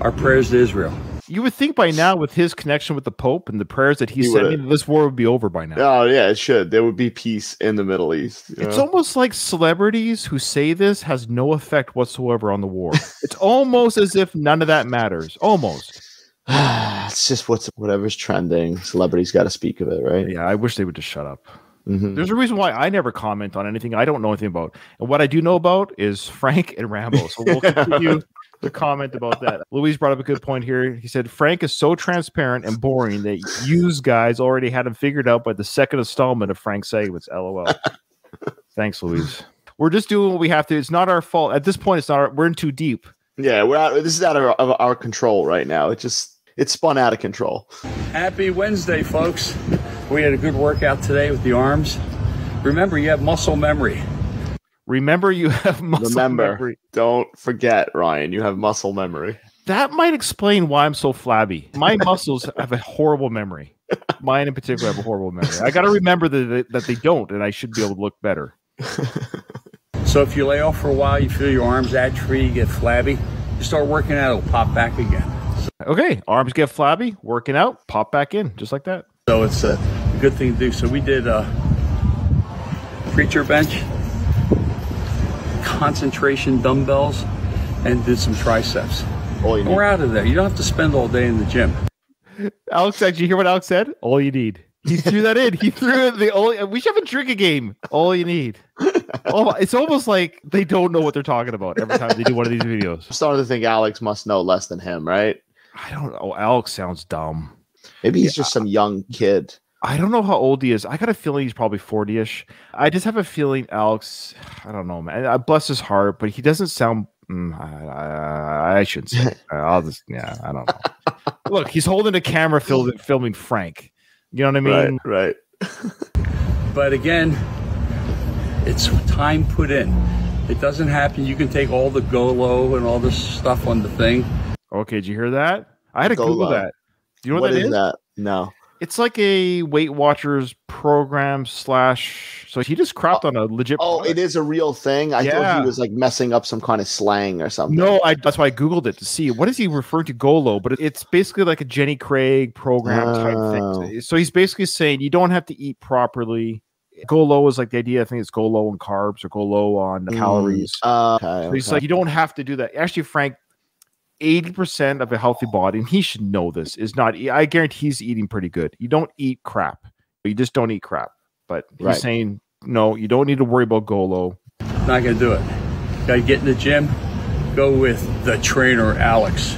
Speaker 6: our prayers to Israel.
Speaker 1: You would think by now, with his connection with the Pope and the prayers that he's sending, this war would be over by now.
Speaker 2: Oh, yeah, it should. There would be peace in the Middle East.
Speaker 1: It's almost like celebrities who say this has no effect whatsoever on the war. It's almost as if none of that matters. Almost.
Speaker 2: It's just whatever's trending. Celebrities got to speak of it, right?
Speaker 1: Yeah, I wish they would just shut up. Mm-hmm. There's a reason why I never comment on anything I don't know anything about. And what I do know about is Frank and Rambo. So we'll continue to comment about that. Louise brought up a good point here. He said, Frank is so transparent and boring that you guys already had him figured out by the second installment of Frank's segments. LOL. Thanks, Louise. We're just doing what we have to. It's not our fault. At this point, it's not. We're in too deep.
Speaker 2: Yeah, this is out of our control right now. It spun out of control.
Speaker 6: Happy Wednesday, folks. We had a good workout today with the arms. Remember, you have muscle memory.
Speaker 1: Remember, you have muscle memory.
Speaker 2: Don't forget, Ryan, you have muscle memory.
Speaker 1: That might explain why I'm so flabby. My muscles have a horrible memory. Mine in particular have a horrible memory. I got to remember that they don't, and I should be able to look better.
Speaker 6: So if you lay off for a while, you feel your arms atrophy, you get flabby, you start working out, it'll pop back again.
Speaker 1: Okay, arms get flabby, working out, pop back in, just like that.
Speaker 6: So it's a good thing to do. So we did preacher bench, concentration dumbbells, and did some triceps. We're out of there. You don't have to spend all day in the gym.
Speaker 1: Alex, did you hear what Alex said? All you need. He threw that in. He threw in the only. We should have a drinking game. All you need. Oh, it's almost like they don't know what they're talking about every time they do one of these videos.
Speaker 2: I'm starting to think Alex must know less than him, right?
Speaker 1: I don't know. Alex sounds dumb.
Speaker 2: Maybe he's just some young kid.
Speaker 1: I don't know how old he is. I got a feeling he's probably 40-ish. I just have a feeling Alex, I don't know, man. Bless his heart, but he doesn't sound. I shouldn't say. I don't know. Look, he's holding a camera filming Frank. You know what I mean?
Speaker 2: Right.
Speaker 6: But again, it's time put in. It doesn't happen. You can take all the Golo and all this stuff on the thing.
Speaker 1: Okay, did you hear that? I had to Google that. Do you know what that is?
Speaker 2: That? No.
Speaker 1: It's like a Weight Watchers program / so he just crapped on a legit product.
Speaker 2: It is a real thing? I thought he was like messing up some kind of slang or something.
Speaker 1: No, that's why I Googled it to see what is he referring to Golo, but it's basically like a Jenny Craig program type thing. So he's basically saying you don't have to eat properly. Go low is like the idea. I think it's go low on carbs or go low on calories. So he's like, you don't have to do that. Actually, Frank, 80% of a healthy body, and he should know this, is not. I guarantee he's eating pretty good. You don't eat crap. You just don't eat crap. But he's saying, no, you don't need to worry about go low.
Speaker 6: Not going to do it. Got to get in the gym. Go with the trainer, Alex.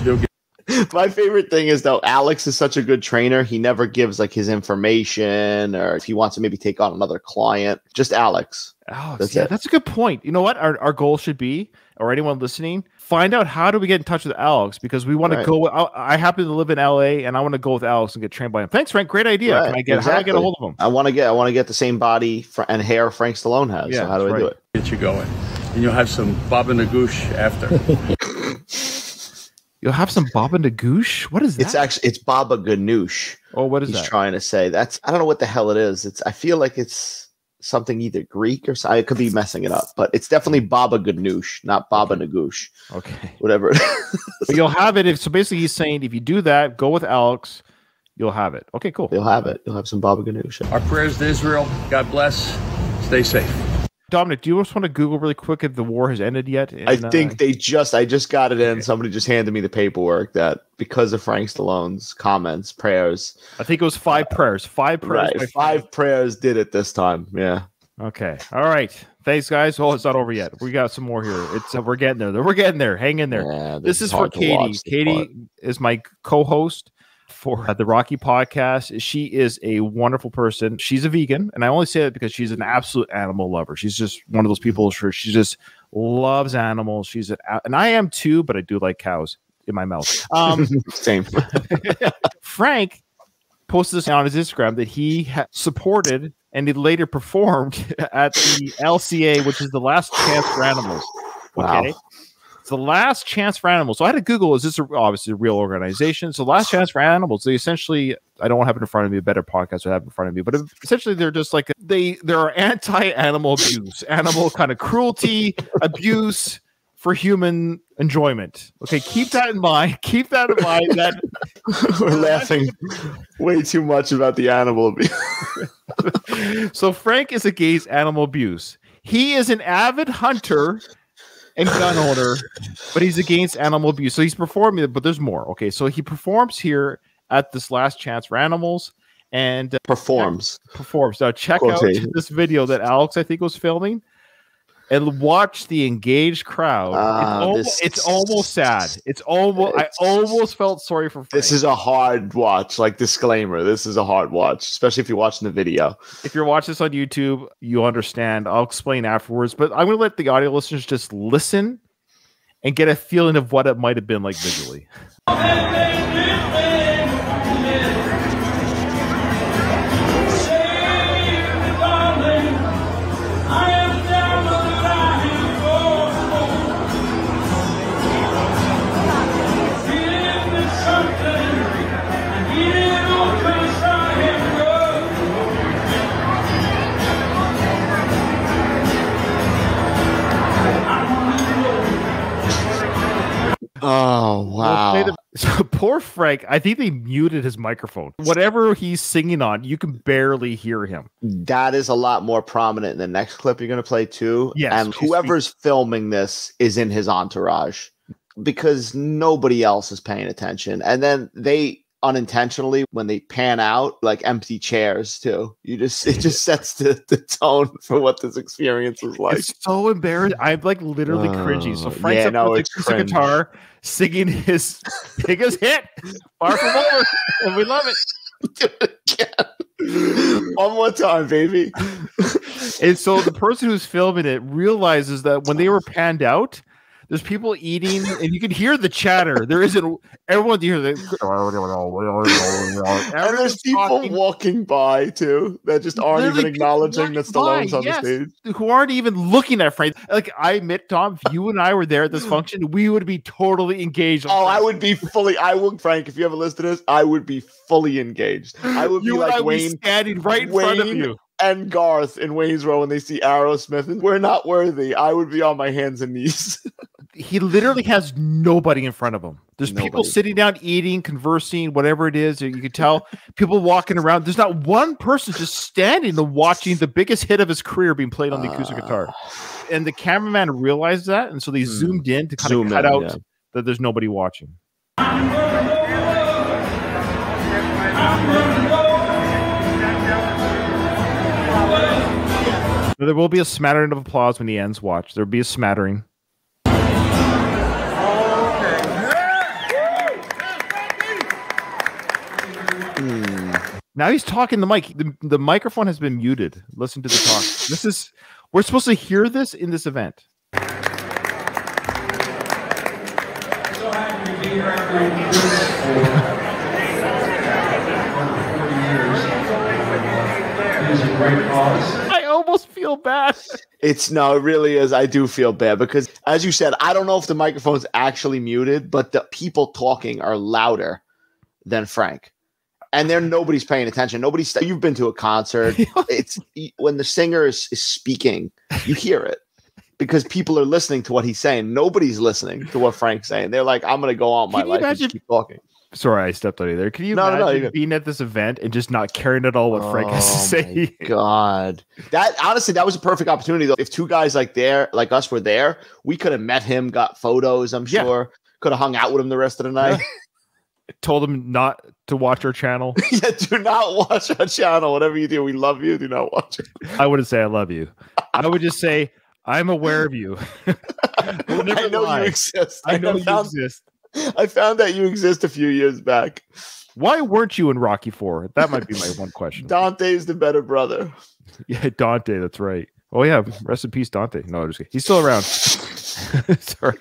Speaker 2: My favorite thing is, though, Alex is such a good trainer. He never gives like his information, or if he wants to maybe take on another client, just Alex.
Speaker 1: That's a good point. You know what? Our goal should be, or anyone listening, find out how do we get in touch with Alex, because we want to go. I happen to live in LA, and I want to go with Alex and get trained by him. Thanks, Frank. Great idea. How do I get a hold of him?
Speaker 2: I want to get the same body and hair Frank Stallone has.
Speaker 1: Yeah,
Speaker 2: so how do I do it?
Speaker 6: Get you going, and you'll have some Baba Nagoosh after.
Speaker 1: You'll have some Baba Nagoosh? What is that?
Speaker 2: It's Baba Ganoush.
Speaker 1: Oh, what is
Speaker 2: he's
Speaker 1: that?
Speaker 2: Trying to say? I don't know what the hell it is. I feel like it's something either Greek or I could be messing it up, but it's definitely Baba Ganoush, not Baba Nagoosh.
Speaker 1: Okay.
Speaker 2: Whatever.
Speaker 1: But you'll have it so basically he's saying if you do that, go with Alex, you'll have it. Okay, cool.
Speaker 2: You'll have it. You'll have some Baba Ganoush.
Speaker 6: Our prayers to Israel. God bless. Stay safe.
Speaker 1: Dominic, do you just want to Google really quick if the war has ended yet?
Speaker 2: I think I just got it in. Somebody just handed me the paperwork that because of Frank Stallone's comments, prayers.
Speaker 1: I think it was 5 prayers. 5 prayers.
Speaker 2: Right. 5 prayers did it this time. Yeah.
Speaker 1: Okay. All right. Thanks, guys. Oh, it's not over yet. We got some more here. We're getting there. We're getting there. Hang in there.
Speaker 2: Yeah,
Speaker 1: this is for Katie. Katie is my co-host for the Rocky podcast. She is a wonderful person. She's a vegan, and I only say that because she's an absolute animal lover. She's just one of those people. She just loves animals. And I am too, but I do like cows in my mouth.
Speaker 2: Same.
Speaker 1: Frank posted this on his Instagram that he supported and he later performed at the LCA, which is the Last Chance for Animals. Okay. Wow. It's the Last Chance for Animals. So I had to Google, is this obviously a real organization? So Last Chance for Animals, they essentially, I don't have it in front of me, a better podcast would have it in front of me, but essentially they're just like, there are anti-animal abuse, animal kind of cruelty, abuse for human enjoyment. Okay, keep that in mind. Keep that in mind. That
Speaker 2: we're laughing way too much about the animal abuse.
Speaker 1: So Frank is against animal abuse. He is an avid hunter and gun owner, but he's against animal abuse. So he's performing, but there's more. Okay, so he performs here at this Last Chance for Animals and performs. Now check out this video that Alex, I think, was filming, and watch the engaged crowd. It's almost sad. I almost felt sorry for Frank.
Speaker 2: This is a hard watch. Like, disclaimer, this is a hard watch, especially if you're watching the video.
Speaker 1: If you're watching this on YouTube, you understand. I'll explain afterwards, but I'm going to let the audio listeners just listen and get a feeling of what it might have been like visually.
Speaker 2: Oh, wow.
Speaker 1: So poor Frank, I think they muted his microphone. Whatever he's singing on, you can barely hear him.
Speaker 2: That is a lot more prominent in the next clip you're going to play too.
Speaker 1: Yes,
Speaker 2: and whoever's filming this is in his entourage because nobody else is paying attention. And then they unintentionally, when they pan out, like empty chairs too. It just sets the tone for what this experience was like.
Speaker 1: It's so embarrassing. I'm like literally cringy. So Frank's up with the guitar singing his biggest hit, Far From Over, and we love it.
Speaker 2: Do it again. One more time, baby.
Speaker 1: And so the person who's filming it realizes that when they were panned out, there's people eating, and you can hear the chatter. There isn't everyone hear the.
Speaker 2: And there's people walking by too that just aren't even acknowledging that Stallone's on the stage,
Speaker 1: who aren't even looking at Frank. Like I admit, Tom, if you and I were there at this function, we would be totally engaged.
Speaker 2: Oh, I would be fully. I would, Frank. If you ever listen to this, I would be fully engaged. I would be like Wayne
Speaker 1: standing right in front of you.
Speaker 2: And Garth in Wayne's Row when they see Aerosmith and we're not worthy. I would be on my hands and knees.
Speaker 1: He literally has nobody in front of him. There's people sitting down, eating, conversing, whatever it is. You can tell people walking around. There's not one person just standing and watching the biggest hit of his career being played on the acoustic guitar. And the cameraman realized that, and so they zoomed in to kind of cut out that there's nobody watching. There will be a smattering of applause when he ends. Watch. There will be a smattering. Now he's talking the mic. The microphone has been muted. Listen to the talk. We're supposed to hear this in this event. I almost feel bad.
Speaker 2: It really is. I do feel bad because, as you said, I don't know if the microphone's actually muted, but the people talking are louder than Frank. And nobody's paying attention. You've been to a concert. It's when the singer is speaking, you hear it because people are listening to what he's saying. Nobody's listening to what Frank's saying. They're like, I'm going to go on my life and just keep talking.
Speaker 1: Sorry, I stepped on you there. Can you imagine being at this event and just not caring at all what Frank has to say?
Speaker 2: God, honestly, that was a perfect opportunity though. If two guys like us were there, we could have met him, got photos. I'm sure could have hung out with him the rest of the night.
Speaker 1: Told him not to watch our channel.
Speaker 2: Yeah, do not watch our channel. Whatever you do, we love you. Do not watch it.
Speaker 1: I wouldn't say I love you. I would just say I'm aware of you.
Speaker 2: I know you exist.
Speaker 1: I know you exist.
Speaker 2: I found that you exist a few years back.
Speaker 1: Why weren't you in Rocky IV? That might be my one question.
Speaker 2: Dante's the better brother.
Speaker 1: Yeah, Dante. That's right. Oh yeah, rest in peace, Dante. No, I'm just kidding. He's still around. Sorry.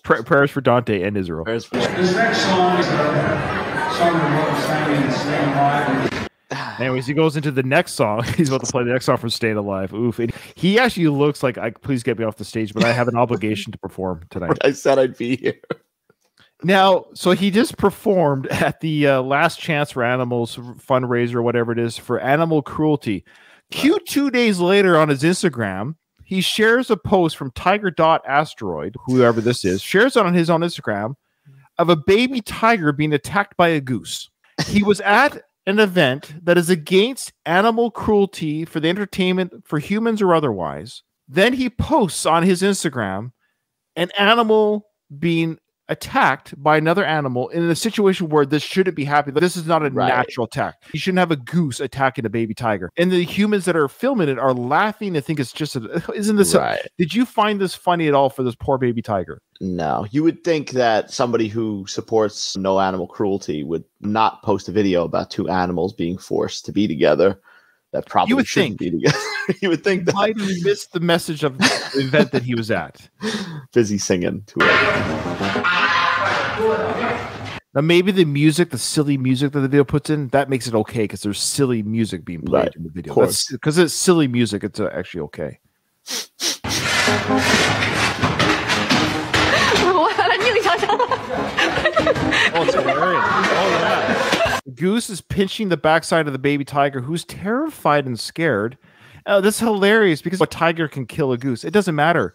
Speaker 1: Prayers for Dante and Israel.
Speaker 7: This next song is a song about standing and staying alive.
Speaker 1: Anyways, he goes into the next song. He's about to play the next song from Staying Alive. Oof. And he actually looks like, please get me off the stage, but I have an obligation to perform tonight.
Speaker 2: I said I'd be here.
Speaker 1: Now, so he just performed at the Last Chance for Animals fundraiser, or whatever it is, for animal cruelty. 2 days later on his Instagram, he shares a post from Tiger.Asteroid, whoever this is, shares it on his own Instagram of a baby tiger being attacked by a goose. He was at an event that is against animal cruelty for the entertainment for humans or otherwise. Then he posts on his Instagram an animal being attacked by another animal in a situation where this shouldn't be happening. This is not a natural attack. You shouldn't have a goose attacking a baby tiger. And the humans that are filming it are laughing and think it's just isn't this did you find this funny at all for this poor baby tiger?
Speaker 2: No. You would think that somebody who supports no animal cruelty would not post a video about two animals being forced to be together. That probably shouldn't be together. You would think that
Speaker 1: might have missed the message of the event that he was at.
Speaker 2: Busy singing to it.
Speaker 1: Now maybe the music, the silly music that the video puts in, that makes it okay because there's silly music being played in the video. Because it's silly music, it's actually okay. Oh, it's hilarious. Oh, yeah. The goose is pinching the backside of the baby tiger who's terrified and scared. This is hilarious because a tiger can kill a goose. It doesn't matter.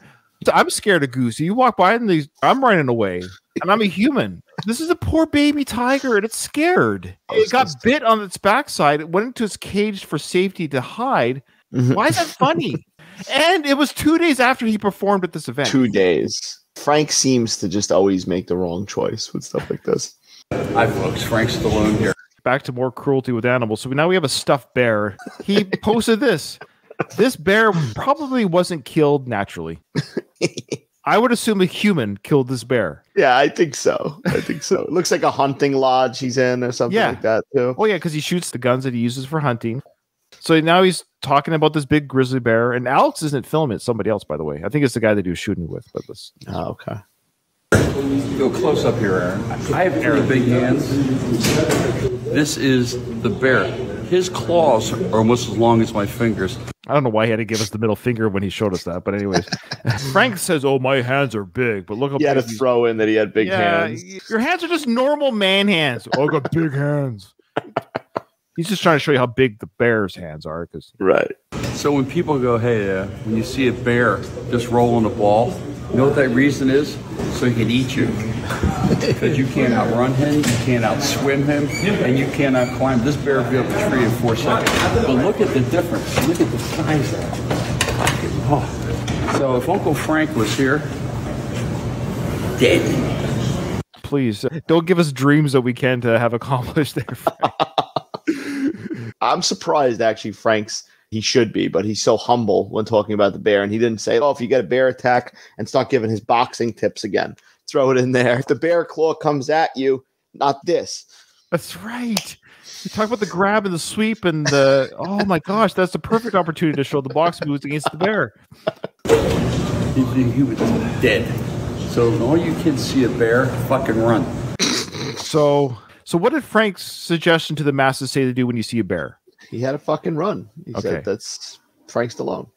Speaker 1: I'm scared of Goosey. You walk by and I'm running away, and I'm a human. This is a poor baby tiger, and it's scared. It got bit on its backside. It went into its cage for safety to hide. Why is that funny? And it was 2 days after he performed at this event.
Speaker 2: 2 days. Frank seems to just always make the wrong choice with stuff like this.
Speaker 6: Hi, folks. Frank Stallone here.
Speaker 1: Back to more cruelty with animals. So now we have a stuffed bear. He posted this. This bear probably wasn't killed naturally. I would assume a human killed this bear.
Speaker 2: Yeah, I think so. It looks like a hunting lodge he's in or something like that, too.
Speaker 1: Oh, yeah, because he shoots the guns that he uses for hunting. So now he's talking about this big grizzly bear. And Alex isn't filming it. Somebody else, by the way. I think it's the guy that he was shooting with. But this.
Speaker 2: Oh, okay.
Speaker 6: Go close up here, Aaron. I have very big hands. This is the bear. His claws are almost as long as my fingers.
Speaker 1: I don't know why he had to give us the middle finger when he showed us that. But anyways, Frank says, oh, my hands are big. But look how
Speaker 2: he had to throw in that he had big hands.
Speaker 1: Your hands are just normal man hands. Oh, I got big hands. He's just trying to show you how big the bear's hands are.
Speaker 2: Right.
Speaker 6: So when people go, hey, when you see a bear just rolling a ball, you know what that reason is? So he can eat you. Because you can't outrun him, you can't outswim him, and you cannot climb. This bear will be up a tree in 4 seconds. But look at the difference. Look at the size of it. Oh. So if Uncle Frank was here, dead.
Speaker 1: Please, don't give us dreams that we can to have accomplished there, Frank.
Speaker 2: I'm surprised, actually, he should be, but he's so humble when talking about the bear. And he didn't say, oh, if you get a bear attack, and start giving his boxing tips again. Throw it in there. If the bear claw comes at you, not this.
Speaker 1: That's right. You talk about the grab and the sweep and the, oh my gosh, that's the perfect opportunity to show the boxing moves against the bear.
Speaker 6: He was dead. So when all you kids see a bear, fucking run.
Speaker 1: So what did Frank's suggestion to the masses say to do when you see a bear?
Speaker 2: He had a fucking run. He said that's Frank Stallone.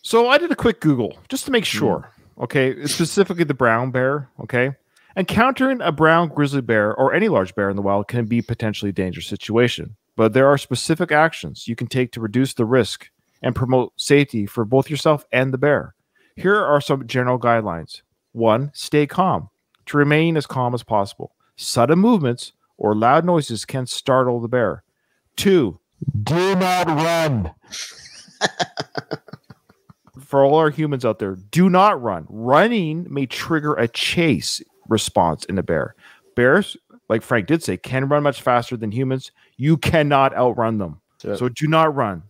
Speaker 1: So I did a quick Google just to make sure. Okay, specifically the brown bear. Okay, encountering a brown grizzly bear or any large bear in the wild can be potentially a dangerous situation. But there are specific actions you can take to reduce the risk and promote safety for both yourself and the bear. Here are some general guidelines. 1, stay calm. To remain as calm as possible. Sudden movements or loud noises can startle the bear. 2, do not run. For all our humans out there, do not run. Running may trigger a chase response in a bear. Bears, like Frank did say, can run much faster than humans. You cannot outrun them. So do not run.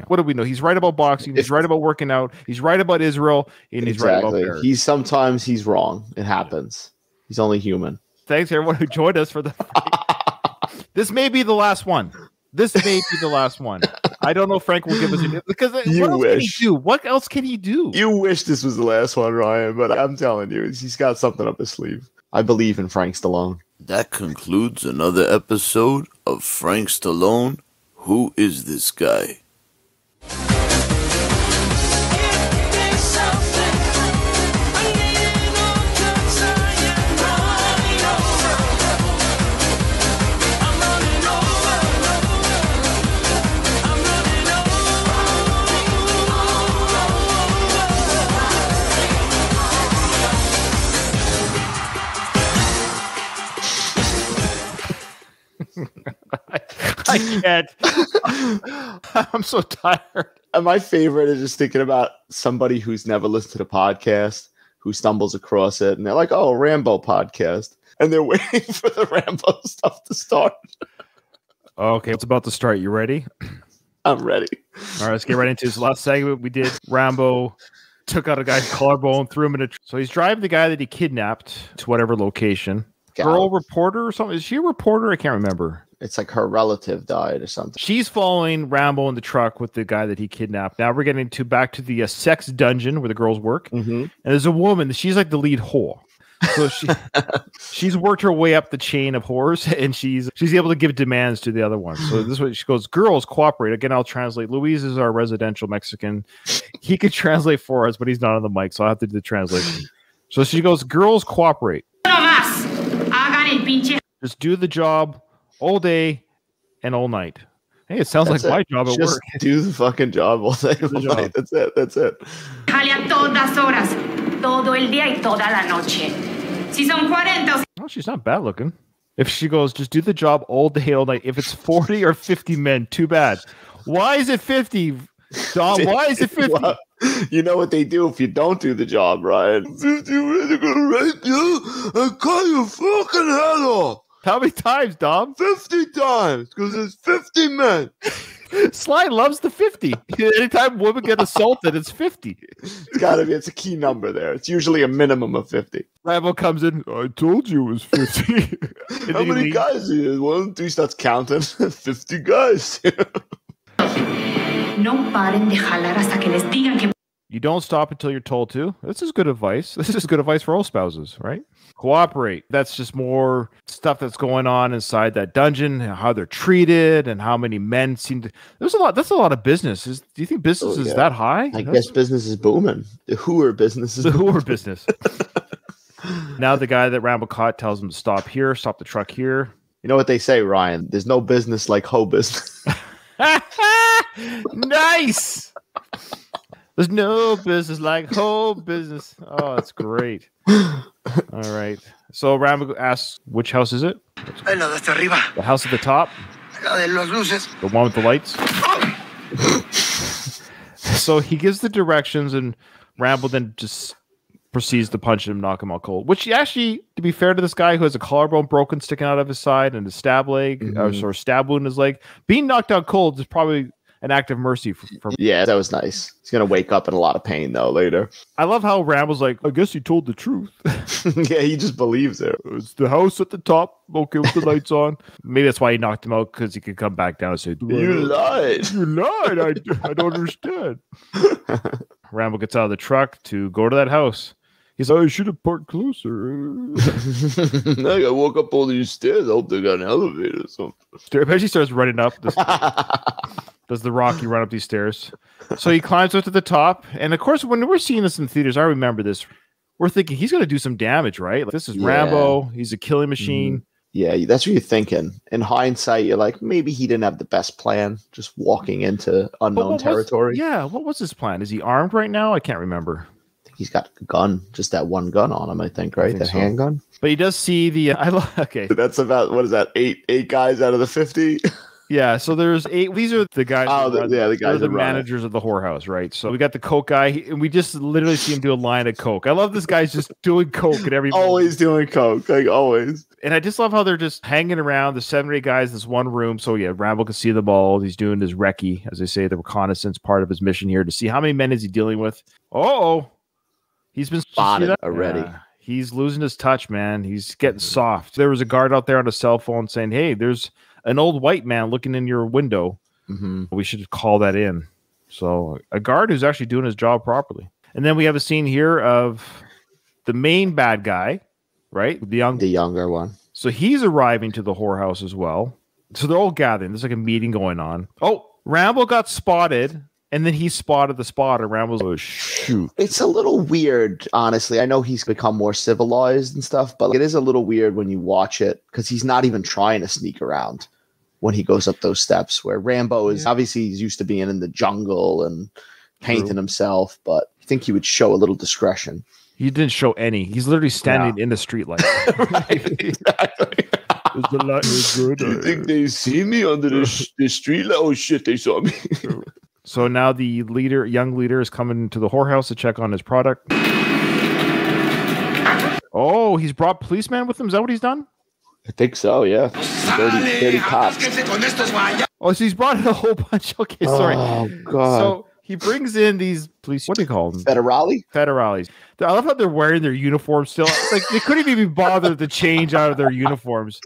Speaker 1: What do we know? He's right about boxing. He's right about working out. He's right about Israel. And he's right about bears.
Speaker 2: Sometimes he's wrong. It happens. He's only human.
Speaker 1: Thanks, everyone who joined us for the... This may be the last one. I don't know if Frank will give us any, because what else can he do? What else can he do?
Speaker 2: You wish this was the last one, Ryan, but I'm telling you, he's got something up his sleeve. I believe in Frank Stallone.
Speaker 4: That concludes another episode of Frank Stallone. Who is this guy?
Speaker 1: I can't. I'm so tired.
Speaker 2: And my favorite is just thinking about somebody who's never listened to the podcast, who stumbles across it, and they're like, oh, Rambo podcast. And they're waiting for the Rambo stuff to start.
Speaker 1: Okay, it's about to start. You ready?
Speaker 2: I'm ready.
Speaker 1: All right, let's get right into this. Last segment we did, Rambo took out a guy's collarbone, threw him in a... So he's driving the guy that he kidnapped to whatever location. Girl reporter or something? Is she a reporter? I can't remember.
Speaker 2: It's like her relative died or something.
Speaker 1: She's following Rambo in the truck with the guy that he kidnapped. Now we're getting back to the sex dungeon where the girls work. And there's a woman. She's like the lead whore. So she's worked her way up the chain of whores, and she's able to give demands to the other ones. So this is what she goes, girls, cooperate. Again, I'll translate. Luis is our residential Mexican. He could translate for us, but he's not on the mic, so I have to do the translation. So she goes, girls, cooperate. Just do the job all day and all night. Hey, it sounds like my job at
Speaker 2: Just
Speaker 1: work.
Speaker 2: Do the fucking job all day and all night. That's it.
Speaker 8: Jale a todas horas. todo el día y toda la noche. Si son 40.
Speaker 1: Oh, she's not bad looking. If she goes, just do the job all day, all night. If it's 40 or 50 men, too bad. Why is it 50? Dom, why is it 50?
Speaker 2: Well, you know what they do if you don't do the job, Ryan. 50 men are gonna rape you and cut your fucking head off.
Speaker 1: How many times, Dom?
Speaker 2: 50 times, because there's 50 men.
Speaker 1: Sly loves the 50. Anytime women get assaulted, it's 50.
Speaker 2: It's a key number there. It's usually a minimum of 50.
Speaker 1: Rambo comes in, I told you it was 50.
Speaker 2: How many guys are you? 1, 2, starts counting. 50 guys.
Speaker 8: No paren de jalar hasta que les digan que...
Speaker 1: You don't stop until you're told to. This is good advice. This is good advice for all spouses, right? Cooperate. That's just more stuff that's going on inside that dungeon, how they're treated, and how many men seem to. There's a lot. That's a lot of business. Do you think business is that high?
Speaker 2: I guess business is booming. The Hoover business is
Speaker 1: the Hoover business. Now the guy that Rambo caught tells him to stop here, stop the truck here.
Speaker 2: You know what they say, Ryan? There's no business like hoe business.
Speaker 1: Nice. There's no business like hoe business. Oh, that's great. All right. So Rambo asks, which house is it? The house at the top? The one with the lights? So he gives the directions, and Rambo then just proceeds to punch him, knock him out cold. Which actually, to be fair to this guy who has a collarbone broken sticking out of his side and a stab leg, or stab wound in his leg, being knocked out cold is probably an act of mercy for
Speaker 2: Yeah, that was nice. He's gonna wake up in a lot of pain though later.
Speaker 1: I love how Rambo's like, I guess you told the truth.
Speaker 2: Yeah, he just believes it.
Speaker 1: It's the house at the top, okay, with the lights on. Maybe that's why he knocked him out, because he could come back down and say,
Speaker 2: You lied.
Speaker 1: You lied. I don't understand. Rambo gets out of the truck to go to that house. He's like, I should have parked closer.
Speaker 2: I woke up all these stairs. I hope they got an elevator or something.
Speaker 1: Eventually starts running up. Does the Rocky run up these stairs? So he climbs up to the top. And of course, when we're seeing this in theaters, I remember this. We're thinking he's going to do some damage, right? Like, this is Rambo. He's a killing machine.
Speaker 2: Yeah, that's what you're thinking. In hindsight, you're like, maybe he didn't have the best plan, just walking into unknown territory.
Speaker 1: What was his plan? Is he armed right now? I can't remember.
Speaker 2: He's got a gun, just that one gun on him, I think, right? The handgun.
Speaker 1: But he does see the. Okay,
Speaker 2: that's about, what is that? Eight guys out of the 50.
Speaker 1: Yeah, so there's 8. These are the guys.
Speaker 2: The guys.
Speaker 1: They're the managers of the whorehouse, right? So we got the coke guy, and we just literally see him do a line of coke. I love this guy's just doing coke at every.
Speaker 2: Always doing coke, like always.
Speaker 1: And I just love how they're just hanging around. There's 7 or 8 guys in this one room. So yeah, Rambo can see them all. He's doing his recce, as they say, the reconnaissance part of his mission here to see how many men is he dealing with. He's been
Speaker 2: spotted already.
Speaker 1: Yeah. He's losing his touch, man. He's getting soft. There was a guard out there on a cell phone saying, hey, there's an old white man looking in your window. We should call that in. So a guard who's actually doing his job properly. And then we have a scene here of the main bad guy, right? The
Speaker 2: younger one.
Speaker 1: So he's arriving to the whorehouse as well. So they're all gathering. There's like a meeting going on. Oh, Rambo got spotted. And then he spotted the spotter. Rambo's like, oh, shoot.
Speaker 2: It's a little weird, honestly. I know he's become more civilized and stuff, but it is a little weird when you watch it because he's not even trying to sneak around when he goes up those steps, where Rambo is obviously he's used to being in the jungle and painting himself, but I think he would show a little discretion.
Speaker 1: He didn't show any. He's literally standing in the street light.
Speaker 2: Right, exactly.
Speaker 1: The light is good.
Speaker 2: Do you think they see me under the street light? Oh, shit, they saw me.
Speaker 1: So now the young leader is coming to the whorehouse to check on his product. Oh, he's brought policemen with him? Is that what he's done?
Speaker 2: I think so, yeah. 30 cops.
Speaker 1: Oh, so he's brought in a whole bunch. Okay, sorry.
Speaker 2: Oh, God.
Speaker 1: So he brings in these police, what do you call them? Federales. I love how they're wearing their uniforms still. Like, they couldn't even be bothered to change out of their uniforms.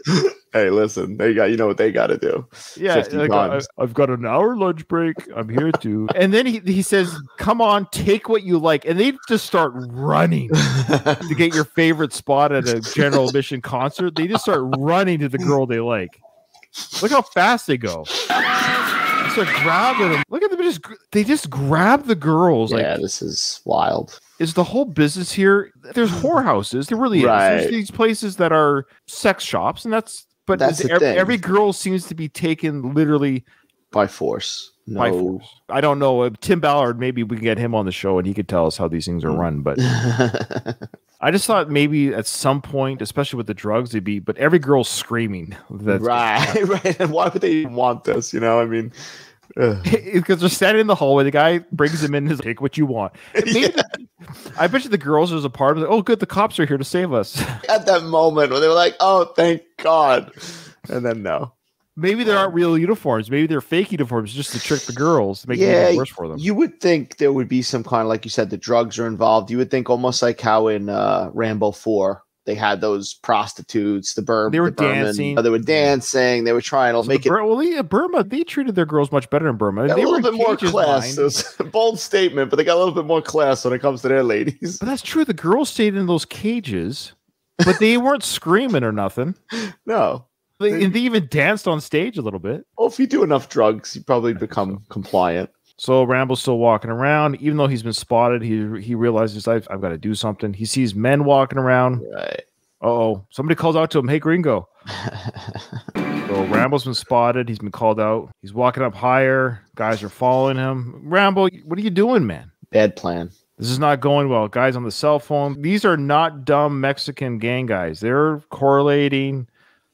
Speaker 2: Hey, listen, you know what they got to do.
Speaker 1: Yeah, like, I've got an hour lunch break. I'm here to. And then he says, come on, take what you like. And they just start running to get your favorite spot at a general admission concert. They just start running to the girl they like. Look how fast they go. They start grabbing them. Look at them. They just grab the girls.
Speaker 2: Yeah,
Speaker 1: like,
Speaker 2: this is wild.
Speaker 1: Is the whole business here? There's whorehouses. There really is. There's these places that are sex shops, and that's. But every girl seems to be taken literally
Speaker 2: By force. No.
Speaker 1: By force. I don't know. Tim Ballard, maybe we can get him on the show and he could tell us how these things are run. But I just thought maybe at some point, especially with the drugs, it'd be, but every girl's screaming.
Speaker 2: Right. And why would they even want this? You know, I mean,
Speaker 1: because they're standing in the hallway. The guy brings them in. His take what you want. I bet you the girls there's a part of it. Oh, good, the cops are here to save us.
Speaker 2: At that moment when they were like, "Oh, thank God," and then no.
Speaker 1: Maybe there aren't real uniforms. Maybe they're fake uniforms just to trick the girls to make it worse for them.
Speaker 2: You would think there would be some kind of, like you said, the drugs are involved. You would think almost like how in Rambo 4 they had those prostitutes, the Burma.
Speaker 1: They were dancing.
Speaker 2: They were dancing. They were trying to make it.
Speaker 1: Burma, they treated their girls much better in Burma.
Speaker 2: They were a little bit more class. It was a bold statement, but they got a little bit more class when it comes to their ladies.
Speaker 1: But that's true. The girls stayed in those cages, but they weren't screaming or nothing.
Speaker 2: No.
Speaker 1: They even danced on stage a little bit.
Speaker 2: Well, if you do enough drugs, you probably become compliant.
Speaker 1: So Rambo's still walking around. Even though he's been spotted, he realizes, I've got to do something. He sees men walking around.
Speaker 2: Right.
Speaker 1: Uh-oh. Somebody calls out to him, "Hey, gringo." So Rambo's been spotted. He's been called out. He's walking up higher. Guys are following him. Rambo, what are you doing, man?
Speaker 2: Bad plan.
Speaker 1: This is not going well. Guys on the cell phone. These are not dumb Mexican gang guys. They're correlating.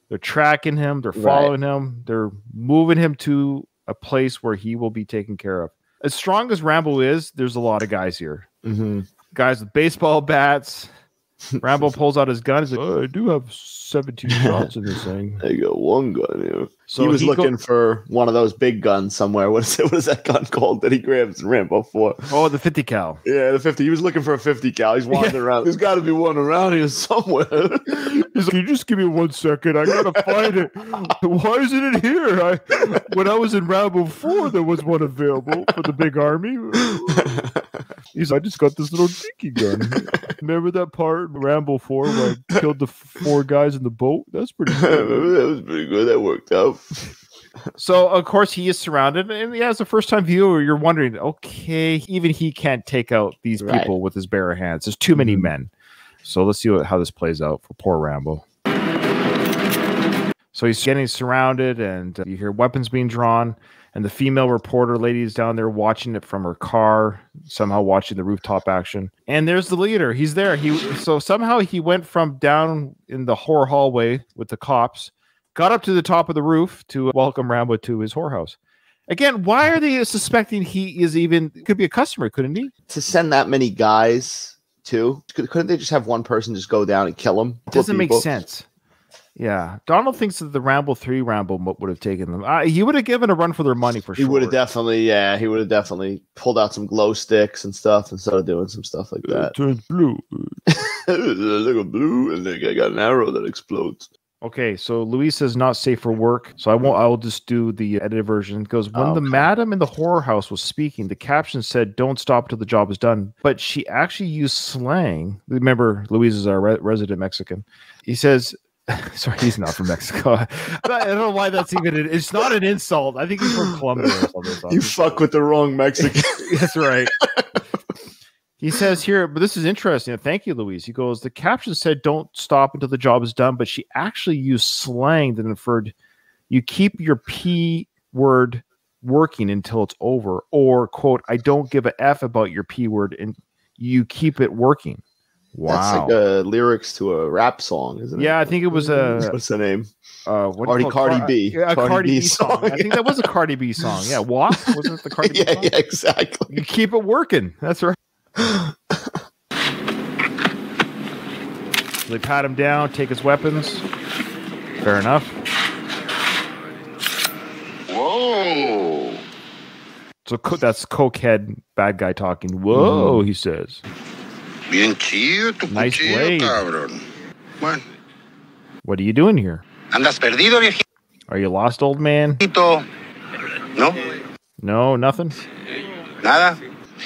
Speaker 1: They're tracking him. They're following him. They're moving him to a place where he will be taken care of. As strong as Rambo is, there's a lot of guys here.
Speaker 2: Mm-hmm.
Speaker 1: Guys with baseball bats. Rambo pulls out his gun. He's like, "Oh, I do have 17 shots in this thing.
Speaker 2: I got one gun here." So
Speaker 1: he
Speaker 2: was looking for one of those big guns somewhere. What is that gun called that he grabs in Rambo 4?
Speaker 1: Oh, the 50 cal.
Speaker 2: Yeah, the 50. He was looking for a 50 cal. He's wandering around. There's got to be one around here somewhere.
Speaker 1: He's like, "Can you just give me 1 second? I gotta find it. Why isn't it here? When I was in Rambo 4, there was one available for the big army." He's like, "I just got this little dinky gun. Remember that part in Rambo 4 where I killed the 4 guys in the boat? That's pretty good."
Speaker 2: That was pretty good. That worked out.
Speaker 1: So, of course, he is surrounded. And as a first-time viewer, you're wondering, okay, even he can't take out these people with his bare hands. There's too many men. So let's see how this plays out for poor Rambo. So he's getting surrounded, and you hear weapons being drawn. And the female reporter lady is down there watching it from her car, somehow watching the rooftop action. And there's the leader. He's there. So somehow he went from down in the whore hallway with the cops, got up to the top of the roof to welcome Rambo to his whorehouse. Again, why are they suspecting he is could be a customer, couldn't he?
Speaker 2: To send that many guys, too? Couldn't they just have one person just go down and kill him?
Speaker 1: It doesn't make sense. Yeah, Donald thinks that the Rambo 3 Rambo would have taken them. He would have given a run for their money for sure.
Speaker 2: He would have definitely pulled out some glow sticks and stuff and started doing some stuff like that.
Speaker 1: It turns blue.
Speaker 2: Like a blue, and then I got an arrow that explodes.
Speaker 1: Okay, so Luis says not safe for work, so I will just do the edited version. It goes, when the madam in the horror house was speaking, the caption said, "Don't stop till the job is done." But she actually used slang. Remember, Luis is our resident Mexican. He says, sorry, he's not from Mexico. I don't know why that's it's not an insult. I think he's from Colombia or something.
Speaker 2: You fuck with the wrong Mexican.
Speaker 1: That's right. He says here, but this is interesting. Thank you, Luis. He goes, the caption said, "Don't stop until the job is done," but she actually used slang that inferred you keep your P word working until it's over, or, quote, "I don't give a F about your P word," and you keep it working. Wow.
Speaker 2: That's like lyrics to a rap song, isn't it?
Speaker 1: Yeah, I think it was
Speaker 2: what's the name? Cardi B.
Speaker 1: A Cardi B song. I think that was a Cardi B song. Yeah, WAP? Wasn't it the Cardi B song?
Speaker 2: Yeah, exactly.
Speaker 1: You keep it working. That's right. They pat him down, take his weapons. Fair enough.
Speaker 4: Whoa.
Speaker 1: So that's cokehead bad guy talking. Whoa, he says.
Speaker 4: Bien chido tu
Speaker 1: Nice
Speaker 4: cuchillo,
Speaker 1: blade.
Speaker 4: cabrón. Bueno.
Speaker 1: What are you doing here?
Speaker 4: Andas perdido, viejito.
Speaker 1: Are you lost, old man?
Speaker 4: No,
Speaker 1: No, nothing?
Speaker 4: nada.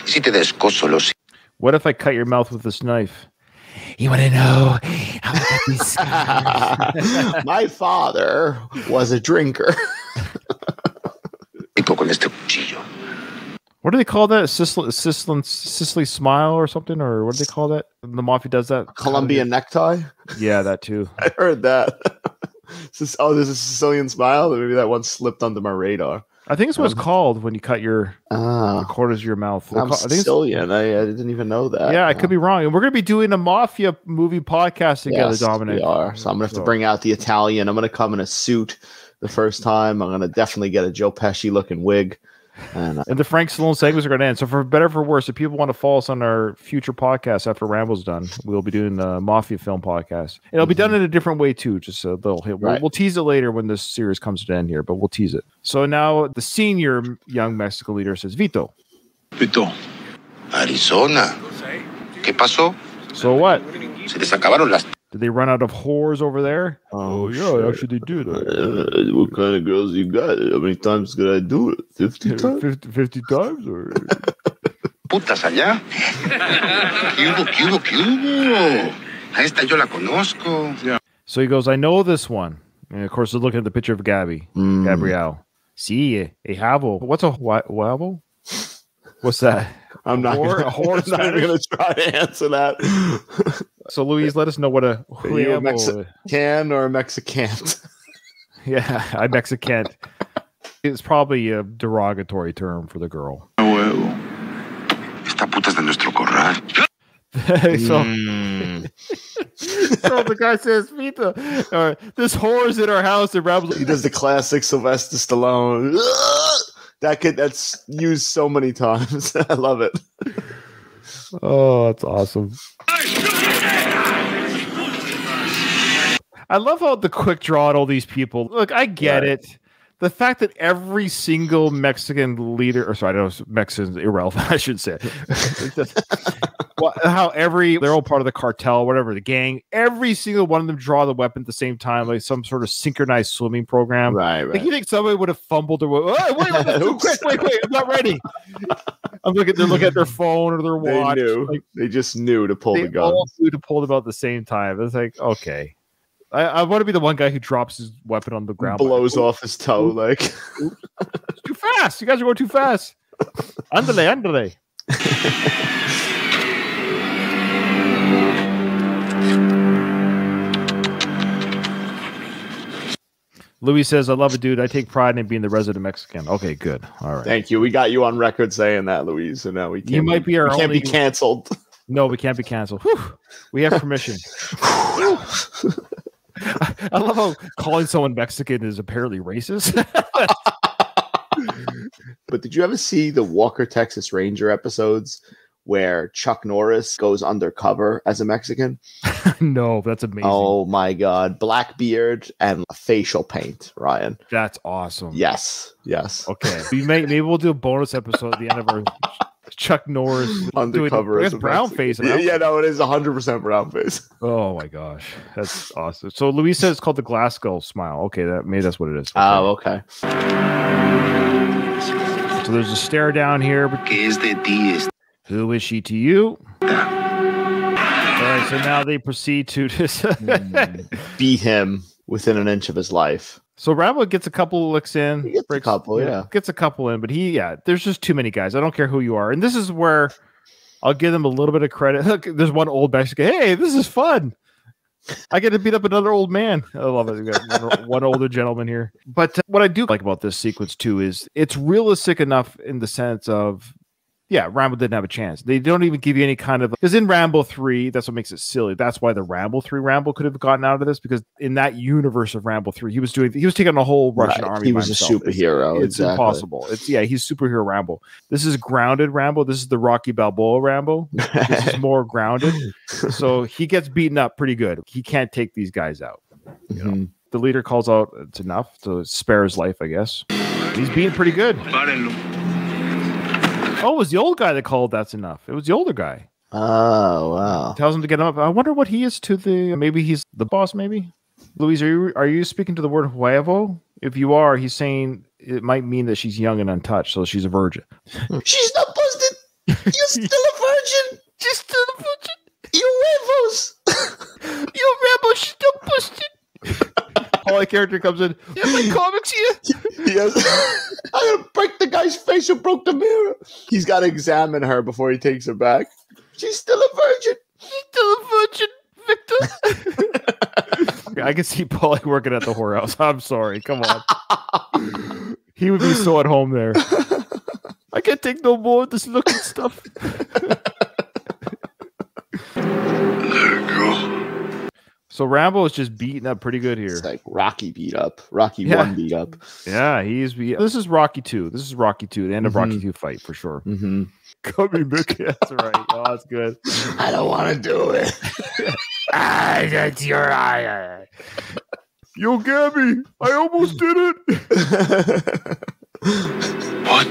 Speaker 4: Si te descoso los.
Speaker 1: What if I cut your mouth with this knife? You want to know how I got these scars?
Speaker 2: My father was a drinker.
Speaker 4: con este cuchillo.
Speaker 1: What do they call that? Sicily smile or something? Or what do they call that? The mafia does that?
Speaker 2: Colombian necktie?
Speaker 1: Yeah, that too.
Speaker 2: I heard that. There's a Sicilian smile. Maybe that one slipped under my radar.
Speaker 1: I think it's what it's called when you cut the corners of your mouth.
Speaker 2: I'm Sicilian. I didn't even know that.
Speaker 1: Yeah, I could be wrong. And we're going to be doing a mafia movie podcast together, Dominic.
Speaker 2: We are. So I'm going to have to bring out the Italian. I'm going to come in a suit the first time. I'm going to definitely get a Joe Pesci looking wig. And
Speaker 1: the Frank Stallone segments are going to end. So for better or for worse, if people want to follow us on our future podcast after Rambo's done, we'll be doing the Mafia film podcast. It'll be done in a different way too, just a little hit. We'll tease it later when this series comes to an end here, but we'll tease it. So now the senior young Mexican leader says, Vito.
Speaker 9: Arizona. ¿Qué pasó?
Speaker 1: So what?
Speaker 9: Se les acabaron las...
Speaker 1: Did they run out of whores over there?
Speaker 2: Oh
Speaker 1: yeah, actually they did.
Speaker 2: What kind of girls you got? How many times could I do it? 50 times?
Speaker 1: 50 times? Or...
Speaker 9: Putas allá. ¿Qué hubo? A esta yo la conozco. Yeah.
Speaker 1: So he goes, I know this one. And of course, they're looking at the picture of Gabrielle. Sí, a jabo. What's a jabo? What's that?
Speaker 2: I'm not going to try to answer that.
Speaker 1: So, Luis, let us know what a
Speaker 2: Mexican or a Mexican.
Speaker 1: Yeah, I Mexican. It's probably a derogatory term for the girl.
Speaker 9: Esta puta es de nuestro corral.
Speaker 1: So the guy says, Vito, this whore's in our house. And
Speaker 2: he does the classic Sylvester Stallone. That's used so many times. I love it.
Speaker 1: Oh, that's awesome. I love how the quick draw on all these people. Look, I get it. The fact that every single Mexican leader, I know Mexicans irrelevant, I should say. They're all part of the cartel, whatever, the gang. Every single one of them draw the weapon at the same time, like some sort of synchronized swimming program.
Speaker 2: Right.
Speaker 1: Like you think somebody would have fumbled or wait, I'm not ready. They're looking at their phone or their watch.
Speaker 2: They just knew to pull the gun. They
Speaker 1: all knew to pull them out at the same time. It's like, okay. I want to be the one guy who drops his weapon on the ground.
Speaker 2: Blows off his toe, like.
Speaker 1: It's too fast. You guys are going too fast. Andale. Louis says, I love it, dude. I take pride in being the resident Mexican. Okay, good. All right.
Speaker 2: Thank you. We got you on record saying that, Louise. So now we can't.
Speaker 1: You might be our
Speaker 2: can't be canceled.
Speaker 1: No, we can't be canceled. Whew. We have permission. I love how calling someone Mexican is apparently racist.
Speaker 2: But did you ever see the Walker, Texas Ranger episodes where Chuck Norris goes undercover as a Mexican?
Speaker 1: No, that's amazing.
Speaker 2: Oh my God. Black beard and facial paint, Ryan.
Speaker 1: That's awesome.
Speaker 2: Yes.
Speaker 1: Okay. Maybe we'll do a bonus episode at the end of our Chuck Norris
Speaker 2: undercover.
Speaker 1: It's brown face.
Speaker 2: Yeah, no, it is 100% brown face.
Speaker 1: Oh my gosh, that's awesome. So Luis says it's called the Glasgow smile. Okay, maybe that's what it is. Okay.
Speaker 2: Oh, okay.
Speaker 1: So there's a stare down here. Who is she to you? All right, so now they proceed to just
Speaker 2: beat him within an inch of his life.
Speaker 1: So Rambo gets a couple licks in.
Speaker 2: He gets a couple,
Speaker 1: Gets a couple in, but there's just too many guys. I don't care who you are. And this is where I'll give them a little bit of credit. Look, there's one old Mexican. Hey, this is fun. I get to beat up another old man. I love it. We got one older gentleman here. But what I do like about this sequence too is it's realistic enough in the sense of, Rambo didn't have a chance. They don't even give you any kind of, because in Rambo 3, that's what makes it silly. That's why the Rambo 3 Rambo could have gotten out of this, because in that universe of Rambo 3, he was taking the whole Russian army.
Speaker 2: He was a superhero.
Speaker 1: It's impossible. He's superhero Rambo. This is grounded Rambo. This is the Rocky Balboa Rambo. This is more grounded. So he gets beaten up pretty good. He can't take these guys out. You know? The leader calls out, it's enough to spare his life, I guess. He's being pretty good. Oh, it was the old guy that called that's enough. It was the older guy.
Speaker 2: Oh, wow.
Speaker 1: Tells him to get him up. I wonder what he is to maybe he's the boss, maybe? Luis, are you speaking to the word huevo? If you are, he's saying it might mean that she's young and untouched, so she's a virgin.
Speaker 2: She's not busted. You're still a virgin.
Speaker 1: She's still a virgin.
Speaker 2: You huevos.
Speaker 1: You Rambo, she's still busted. All character comes in. You have my comics here?
Speaker 2: Yes. I'm gonna break the guy's face who broke the mirror. He's got to examine her before he takes her back. She's still a virgin.
Speaker 1: She's still a virgin, Victor. I can see Paulie working at the whorehouse. I'm sorry. Come on. He would be so at home there. I can't take no more of this looking stuff. So Rambo is just beating up pretty good here.
Speaker 2: It's like Rocky beat up. Rocky 1 beat up.
Speaker 1: Yeah, this is Rocky 2. This is Rocky 2, the end of Rocky 2 fight for sure.
Speaker 2: Mm-hmm.
Speaker 1: Gummy Mickey, that's right. Oh, that's good.
Speaker 2: I don't want to do it.
Speaker 1: That's your eye. Yo, Gabby, I almost did it.
Speaker 9: What?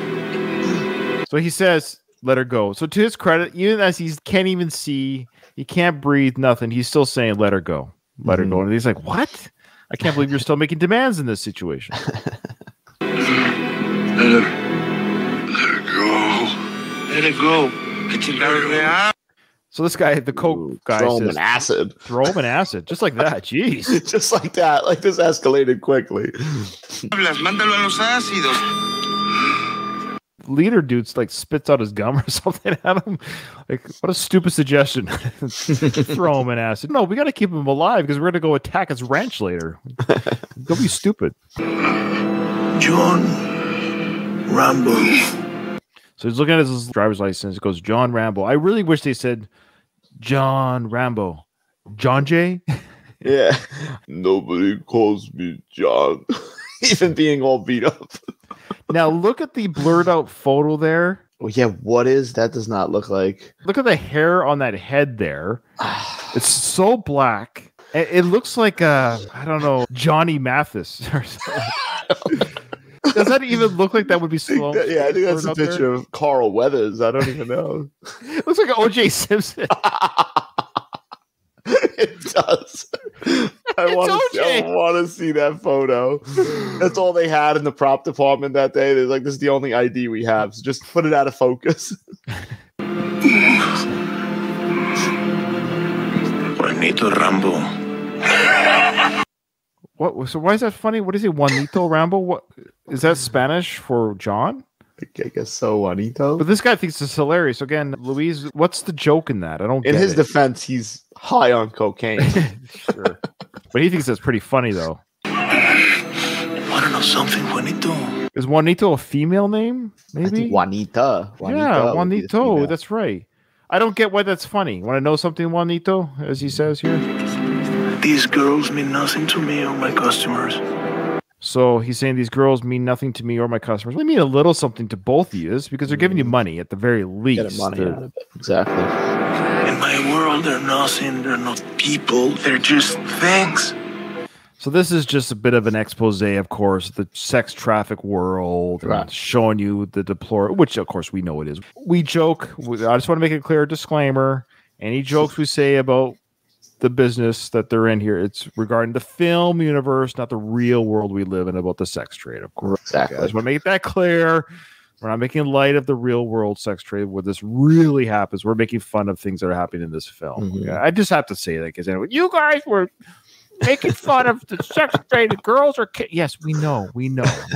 Speaker 1: So he says, let her go. So to his credit, even as he can't even see, he can't breathe, nothing, he's still saying, let her go. Let her go. And he's like, what? I can't believe you're still making demands in this situation.
Speaker 9: Let her go. Let her go.
Speaker 1: So this guy, the coke guy,
Speaker 2: throw him
Speaker 1: says,
Speaker 2: an acid.
Speaker 1: Throw him an acid. Just like that. Jeez.
Speaker 2: Just like that. Like this escalated quickly.
Speaker 1: Leader dude's like spits out his gum or something at him. Like, what a stupid suggestion. Throw him an acid. No, we got to keep him alive because we're going to go attack his ranch later. Don't be stupid.
Speaker 9: John Rambo.
Speaker 1: So he's looking at his driver's license. It goes, John Rambo. I really wish they said John Rambo. John J?
Speaker 2: Yeah. Nobody calls me John. Even being all beat up.
Speaker 1: Now look at the blurred out photo there.
Speaker 2: Oh, yeah, what is that? Does not look like.
Speaker 1: Look at the hair on that head there. It's so black. It looks like I don't know, Johnny Mathis or something. Does that even look like that would be slow?
Speaker 2: Yeah, I think that's a picture of Carl Weathers. I don't even know.
Speaker 1: It looks like O.J. Simpson.
Speaker 2: It does. I want to see that photo. That's all they had in the prop department that day. They're like, this is the only ID we have, so just put it out of focus.
Speaker 9: Juanito Rambo.
Speaker 1: What? So why is that funny? What is it, Juanito Rambo? What is that Spanish for John?
Speaker 2: I guess so, Juanito.
Speaker 1: But this guy thinks it's hilarious. Again, Luis, what's the joke in that? I don't.
Speaker 2: In
Speaker 1: get
Speaker 2: his
Speaker 1: it.
Speaker 2: defense, he's high on cocaine.
Speaker 1: Sure, but he thinks that's pretty funny though.
Speaker 9: Want to know something, Juanito?
Speaker 1: Is Juanito a female name? Maybe
Speaker 2: I think Juanita.
Speaker 1: Yeah, Juanito. That's right. I don't get why that's funny. Want to know something, Juanito? As he says here.
Speaker 9: These girls mean nothing to me or my customers.
Speaker 1: So he's saying these girls mean nothing to me or my customers. They mean a little something to both of you because they're giving you money at the very least.
Speaker 2: Get money out of it. Exactly.
Speaker 9: In my world, they're nothing. They're not people. They're just things.
Speaker 1: So this is just a bit of an expose, of course, the sex traffic world, and showing you the deplorable, which of course we know it is. We joke. I just want to make a clear disclaimer. Any jokes we say about the business that they're in here, it's regarding the film universe, not the real world we live in about the sex trade, of course.
Speaker 2: Exactly.
Speaker 1: I just want to make that clear. We're not making light of the real world sex trade where this really happens. We're making fun of things that are happening in this film.
Speaker 2: Mm-hmm.
Speaker 1: Yeah, I just have to say that because anyway, you guys were making fun of the sex trade. The girls are yes, we know. We're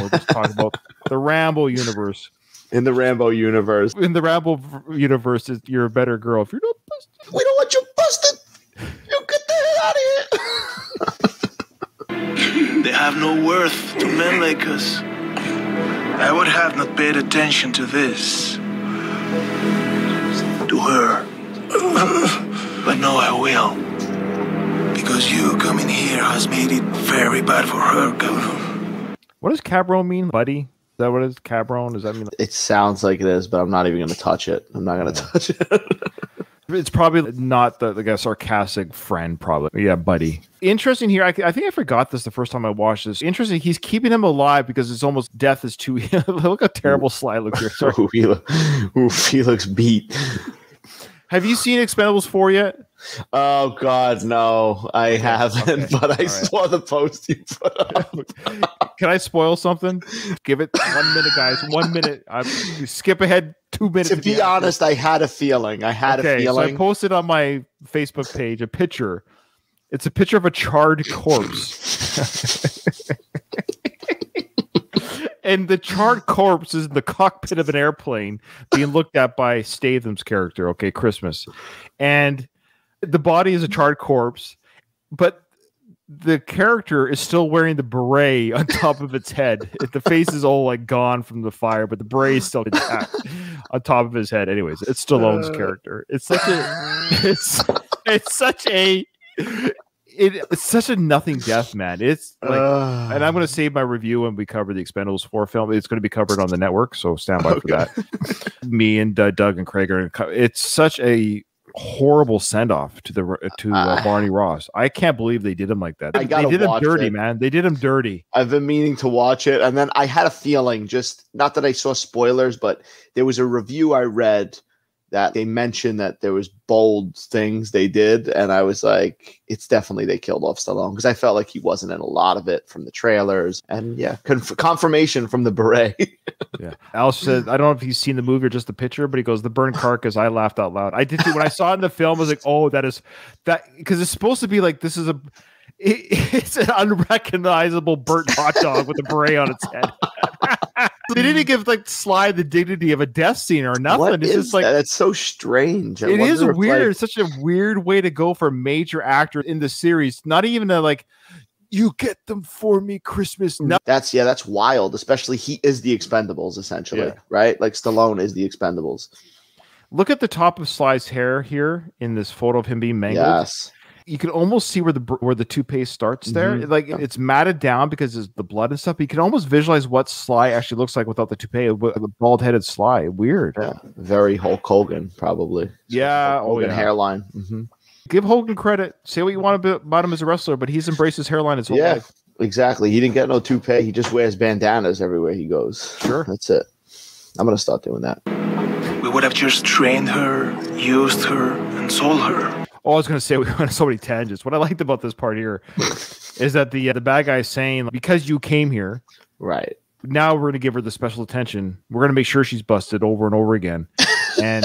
Speaker 1: just talking about the Rambo universe.
Speaker 2: In the Rambo universe.
Speaker 1: In the Rambo universe, you're a better girl if you're not busted.
Speaker 2: We don't want you busted. You get the hell out of here.
Speaker 9: They have no worth to men like us. I would have not paid attention to this. To her. But now I will. Because you coming here has made it very bad for her, cabrón.
Speaker 1: What does cabron mean, buddy? Is that what it is? Cabron? Does that mean?
Speaker 2: It sounds like it is, but I'm not even going to touch it. I'm not going to touch it.
Speaker 1: It's probably not the sarcastic friend, probably. Yeah, buddy. Interesting here. I think I forgot this the first time I watched this. Interesting. He's keeping him alive because it's almost death is too. Look how terrible Sly looks here. Sorry.
Speaker 2: He looks beat.
Speaker 1: Have you seen Expendables 4 yet?
Speaker 2: Oh God, no, I haven't. Okay. But I saw the post you put up.
Speaker 1: Can I spoil something? Give it 1 minute, guys. 1 minute. Skip ahead 2 minutes.
Speaker 2: To be honest, I had a feeling. I had a feeling.
Speaker 1: So I posted on my Facebook page a picture. It's a picture of a charred corpse. And the charred corpse is in the cockpit of an airplane being looked at by Statham's character, okay, Christmas. And the body is a charred corpse, but the character is still wearing the beret on top of its head. The face is all like gone from the fire, but the beret is still intact on top of his head. Anyways, it's Stallone's character. It's such a nothing death, man. It's like, and I'm going to save my review when we cover the Expendables 4 film. It's going to be covered on the network, so stand by for that. Me and Doug and Craig are. It's such a horrible send off to Barney Ross. I can't believe they did him like that. They did him dirty, man. They did him dirty.
Speaker 2: I've been meaning to watch it, and then I had a feeling, just not that I saw spoilers, but there was a review I read that they mentioned that there was bold things they did, and I was like, it's definitely they killed off Stallone, because I felt like he wasn't in a lot of it from the trailers, and yeah, confirmation from the beret.
Speaker 1: Yeah, Al said, I don't know if he's seen the movie or just the picture, but he goes, the burnt carcass. I laughed out loud. I did too. When I saw it in the film, I was like, oh, that is that, because it's supposed to be like this is it's an unrecognizable burnt hot dog with a beret on its head. They didn't give like Sly the dignity of a death scene or nothing.
Speaker 2: What
Speaker 1: it's
Speaker 2: is
Speaker 1: just like
Speaker 2: that? It's so strange.
Speaker 1: It is weird. It's such a weird way to go for a major actor in the series. Not even a like, you get them for me Christmas. No.
Speaker 2: That's wild. Especially he is the Expendables essentially, right? Like Stallone is the Expendables.
Speaker 1: Look at the top of Sly's hair here in this photo of him being mangled. Yes. You can almost see where the toothpaste starts there.
Speaker 2: Mm-hmm.
Speaker 1: Like it's matted down because it's the blood and stuff. But you can almost visualize what Sly actually looks like without the toupee. The bald-headed Sly. Weird.
Speaker 2: Yeah. Very Hulk Hogan, probably.
Speaker 1: Yeah.
Speaker 2: Hogan hairline. Mm-hmm.
Speaker 1: Give Hogan credit. Say what you want about him as a wrestler, but he's embraced his hairline his whole life.
Speaker 2: Exactly. He didn't get no toupee. He just wears bandanas everywhere he goes.
Speaker 1: Sure.
Speaker 2: That's it. I'm going to start doing that.
Speaker 9: We would have just trained her, used her, and sold her.
Speaker 1: Oh, I was going to say, we went on so many tangents. What I liked about this part here is that the bad guy is saying, because you came here,
Speaker 2: right
Speaker 1: now we're going to give her the special attention. We're going to make sure she's busted over and over again. And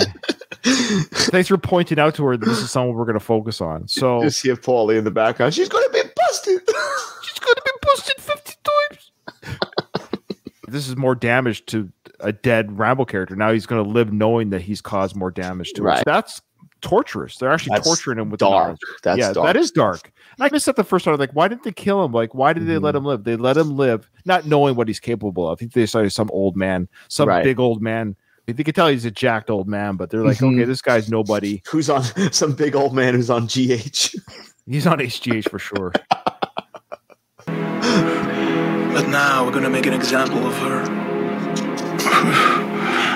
Speaker 1: thanks for pointing out to her that this is someone we're going to focus on. So
Speaker 2: just see Paulie in the background. She's going to be busted.
Speaker 1: She's going to be busted 50 times. This is more damage to a dead Rambo character. Now he's going to live knowing that he's caused more damage to her. So that's torturous. They're actually torturing him with
Speaker 2: dark.
Speaker 1: Dark. That is dark. And I missed that the first time. Like, why didn't they kill him? Like, why did they let him live? They let him live, not knowing what he's capable of. I think they saw some old man, big old man. They could tell he's a jacked old man, but they're like, okay, this guy's nobody.
Speaker 2: Who's on some big old man who's on GH?
Speaker 1: He's on HGH for sure.
Speaker 9: But now we're gonna make an example of her.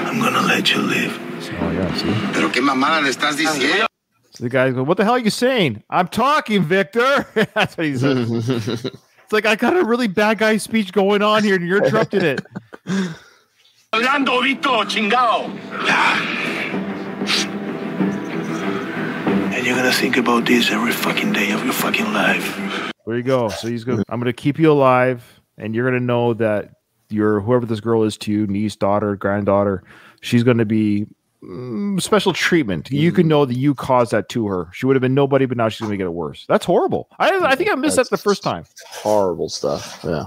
Speaker 9: I'm gonna let you live.
Speaker 1: Oh yeah, see.
Speaker 10: Pero qué mamada le estás diciendo?
Speaker 1: So the guy goes, "What the hell are you saying? I'm talking, Victor." That's what he says. It's like I got a really bad guy speech going on here, and you're interrupting it.
Speaker 10: Hablando, Vito, chingao.
Speaker 9: And you're gonna think about this every fucking day of your fucking life.
Speaker 1: There you go. So he's going. I'm gonna keep you alive, and you're gonna know that you're whoever this girl is to you, niece, daughter, granddaughter. She's gonna be special treatment. You can know that you caused that to her. She would have been nobody, but now she's gonna get it worse. That's horrible. I think I missed that the first time.
Speaker 2: Horrible stuff. Yeah.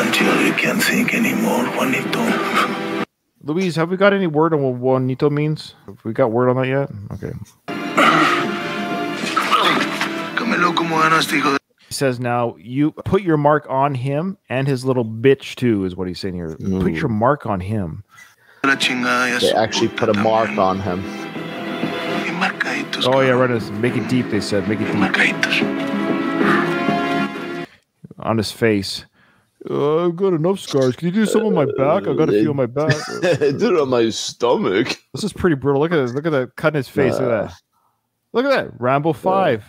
Speaker 9: Until you can't think anymore, Juanito.
Speaker 1: Louise, have we got any word on what Juanito means? Have we got word on that yet? Okay. He says now, you put your mark on him and his little bitch too, is what he's saying here. Ooh. Put your mark on him.
Speaker 2: They actually put a mark on him.
Speaker 1: Oh yeah, right. Make it deep, they said. Make it deep. On his face. I've got enough scars. Can you do some on my back? I got to feel my back.
Speaker 2: I did it on my stomach.
Speaker 1: This is pretty brutal. Look at this. Look at that cut in his face. Look at that. Look at that. Rambo 5.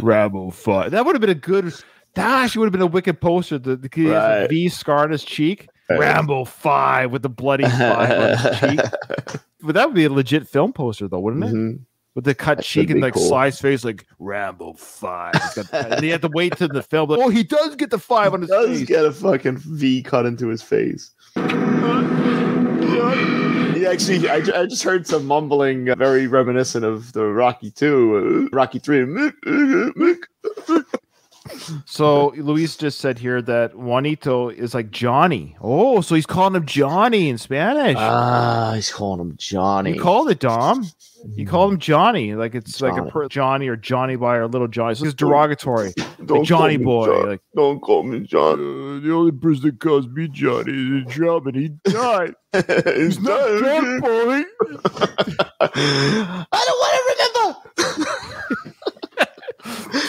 Speaker 1: Rambo 5. That would have been a good. That actually would have been a wicked poster. The V scar on his cheek. Right. Rambo 5 with the bloody 5 on his cheek. But that would be a legit film poster, though, wouldn't it? Mm-hmm. With the cut cheek and like cool. Sly's face, like Rambo 5. And he had to wait till the film. Like, oh, he does get the 5 on his face.
Speaker 2: He does get a fucking V cut into his face. He actually, I just heard some mumbling, very reminiscent of the Rocky 2, Rocky 3.
Speaker 1: So Luis just said here that Juanito is like Johnny. Oh, so he's calling him Johnny in Spanish.
Speaker 2: He's calling him Johnny.
Speaker 1: You called it, Dom. You called him Johnny, like it's Johnny. Like a Johnny or Johnny Boy or little Johnny. So it's derogatory. Like Johnny Boy. Like,
Speaker 2: don't call me John.
Speaker 1: The only person that calls me Johnny is a drum, and he died. He's not John Boy.
Speaker 2: I don't want to remember.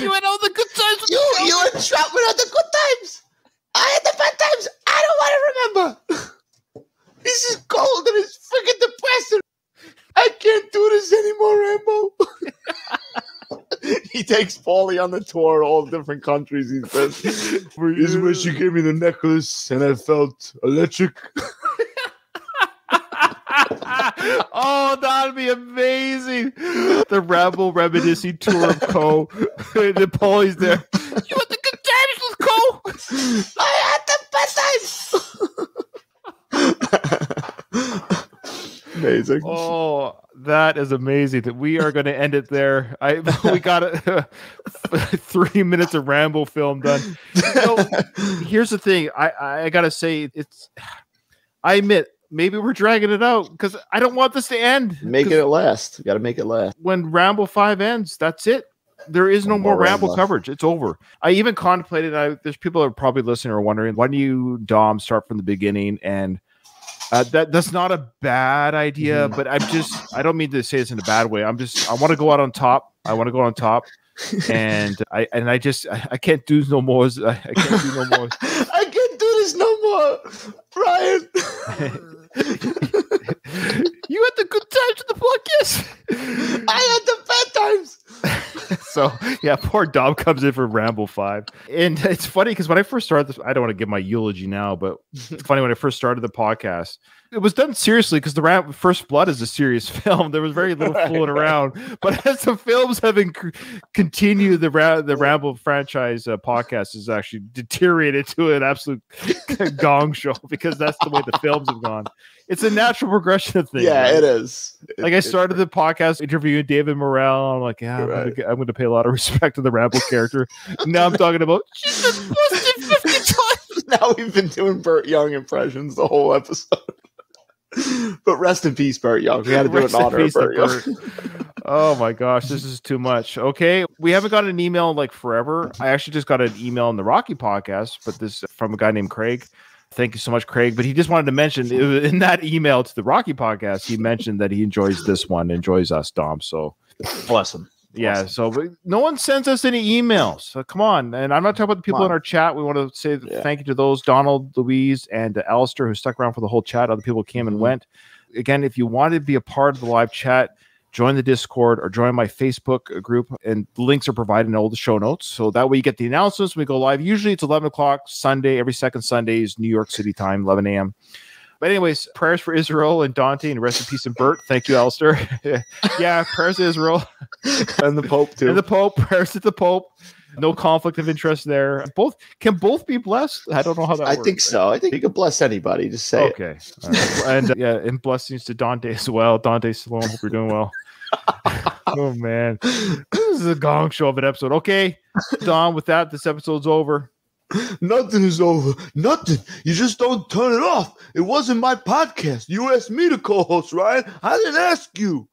Speaker 1: You had all the good times.
Speaker 2: You and Troutman had the good times. I had the bad times. I don't want to remember. This is cold and it's freaking depressing. I can't do this anymore, Rambo. He takes Paulie on the tour, all different countries. He says, "This is where she gave me the necklace, and I felt electric."
Speaker 1: Oh, that'd be amazing. The Rambo reminiscing tour of Co. And Paulie's there. You had the good times with Co.
Speaker 2: I had the bad times. Amazing.
Speaker 1: Oh, that is amazing. That we are going to end it there. We got 3 minutes of Rambo film done. Here's the thing. I got to say, I admit, maybe we're dragging it out because I don't want this to end.
Speaker 2: Make it last. We got to make it last.
Speaker 1: When Rambo 5 ends, that's it. There is no more Rambo coverage. It's over. I even contemplated, there's people that are probably listening or wondering, why do you, Dom, start from the beginning? And that's not a bad idea, but I don't mean to say this in a bad way. I want to go out on top. I want to go on top. And I can't do no more. I can't do no more.
Speaker 2: I can't do this no more, Brian.
Speaker 1: You had the good times in the podcast.
Speaker 2: I had the bad times.
Speaker 1: So yeah, poor Dom comes in for Rambo 5, and it's funny because when I first started this, I don't want to give my eulogy now, but it's funny when I first started the podcast, it was done seriously because the First Blood is a serious film. There was very little fooling around, but as the films have continued, the Rambo franchise podcast has actually deteriorated to an absolute gong show because that's the way the films have gone. It's a natural progression of things.
Speaker 2: Yeah, right? It is.
Speaker 1: Like I started the podcast interviewing David Morrell. I'm like, yeah, I'm going to pay a lot of respect to the Rambo character. Now I'm talking about she's been busted 50 times.
Speaker 2: Now we've been doing Burt Young impressions the whole episode. But rest in peace, Burt Young. We had to do it in honor of Burt Young.
Speaker 1: Oh my gosh, this is too much. Okay, we haven't got an email in like forever. I actually just got an email in the Rocky podcast, but this from a guy named Craig. Thank you so much, Craig. But he just wanted to mention in that email to the Rocky podcast, he mentioned that he enjoys this one, enjoys us, Dom. So
Speaker 2: bless him.
Speaker 1: Yeah, so no one sends us any emails. So come on. And I'm not talking about the people in our chat. We want to say thank you to those, Donald, Louise, and Alistair, who stuck around for the whole chat. Other people came and went. Again, if you want to be a part of the live chat, join the Discord or join my Facebook group, and the links are provided in all the show notes. So that way you get the announcements when we go live. Usually it's 11 o'clock Sunday. Every second Sunday is New York City time, 11 a.m. But anyways, prayers for Israel and Dante, and rest in peace and Bert. Thank you, Alistair. Yeah, prayers to Israel.
Speaker 2: And the Pope, too.
Speaker 1: And the Pope. Prayers to the Pope. No conflict of interest there. Can both be blessed? I don't know how that works.
Speaker 2: I think so. I think you can bless anybody. Just say
Speaker 1: it. Okay. Right. And and blessings to Dante as well. Dante Salome, hope you're doing well. Oh, man. This is a gong show of an episode. Okay, Don, with that, this episode's over.
Speaker 2: Nothing is over. Nothing. You just don't turn it off. It wasn't my podcast. You asked me to co-host, Ryan. I didn't ask you.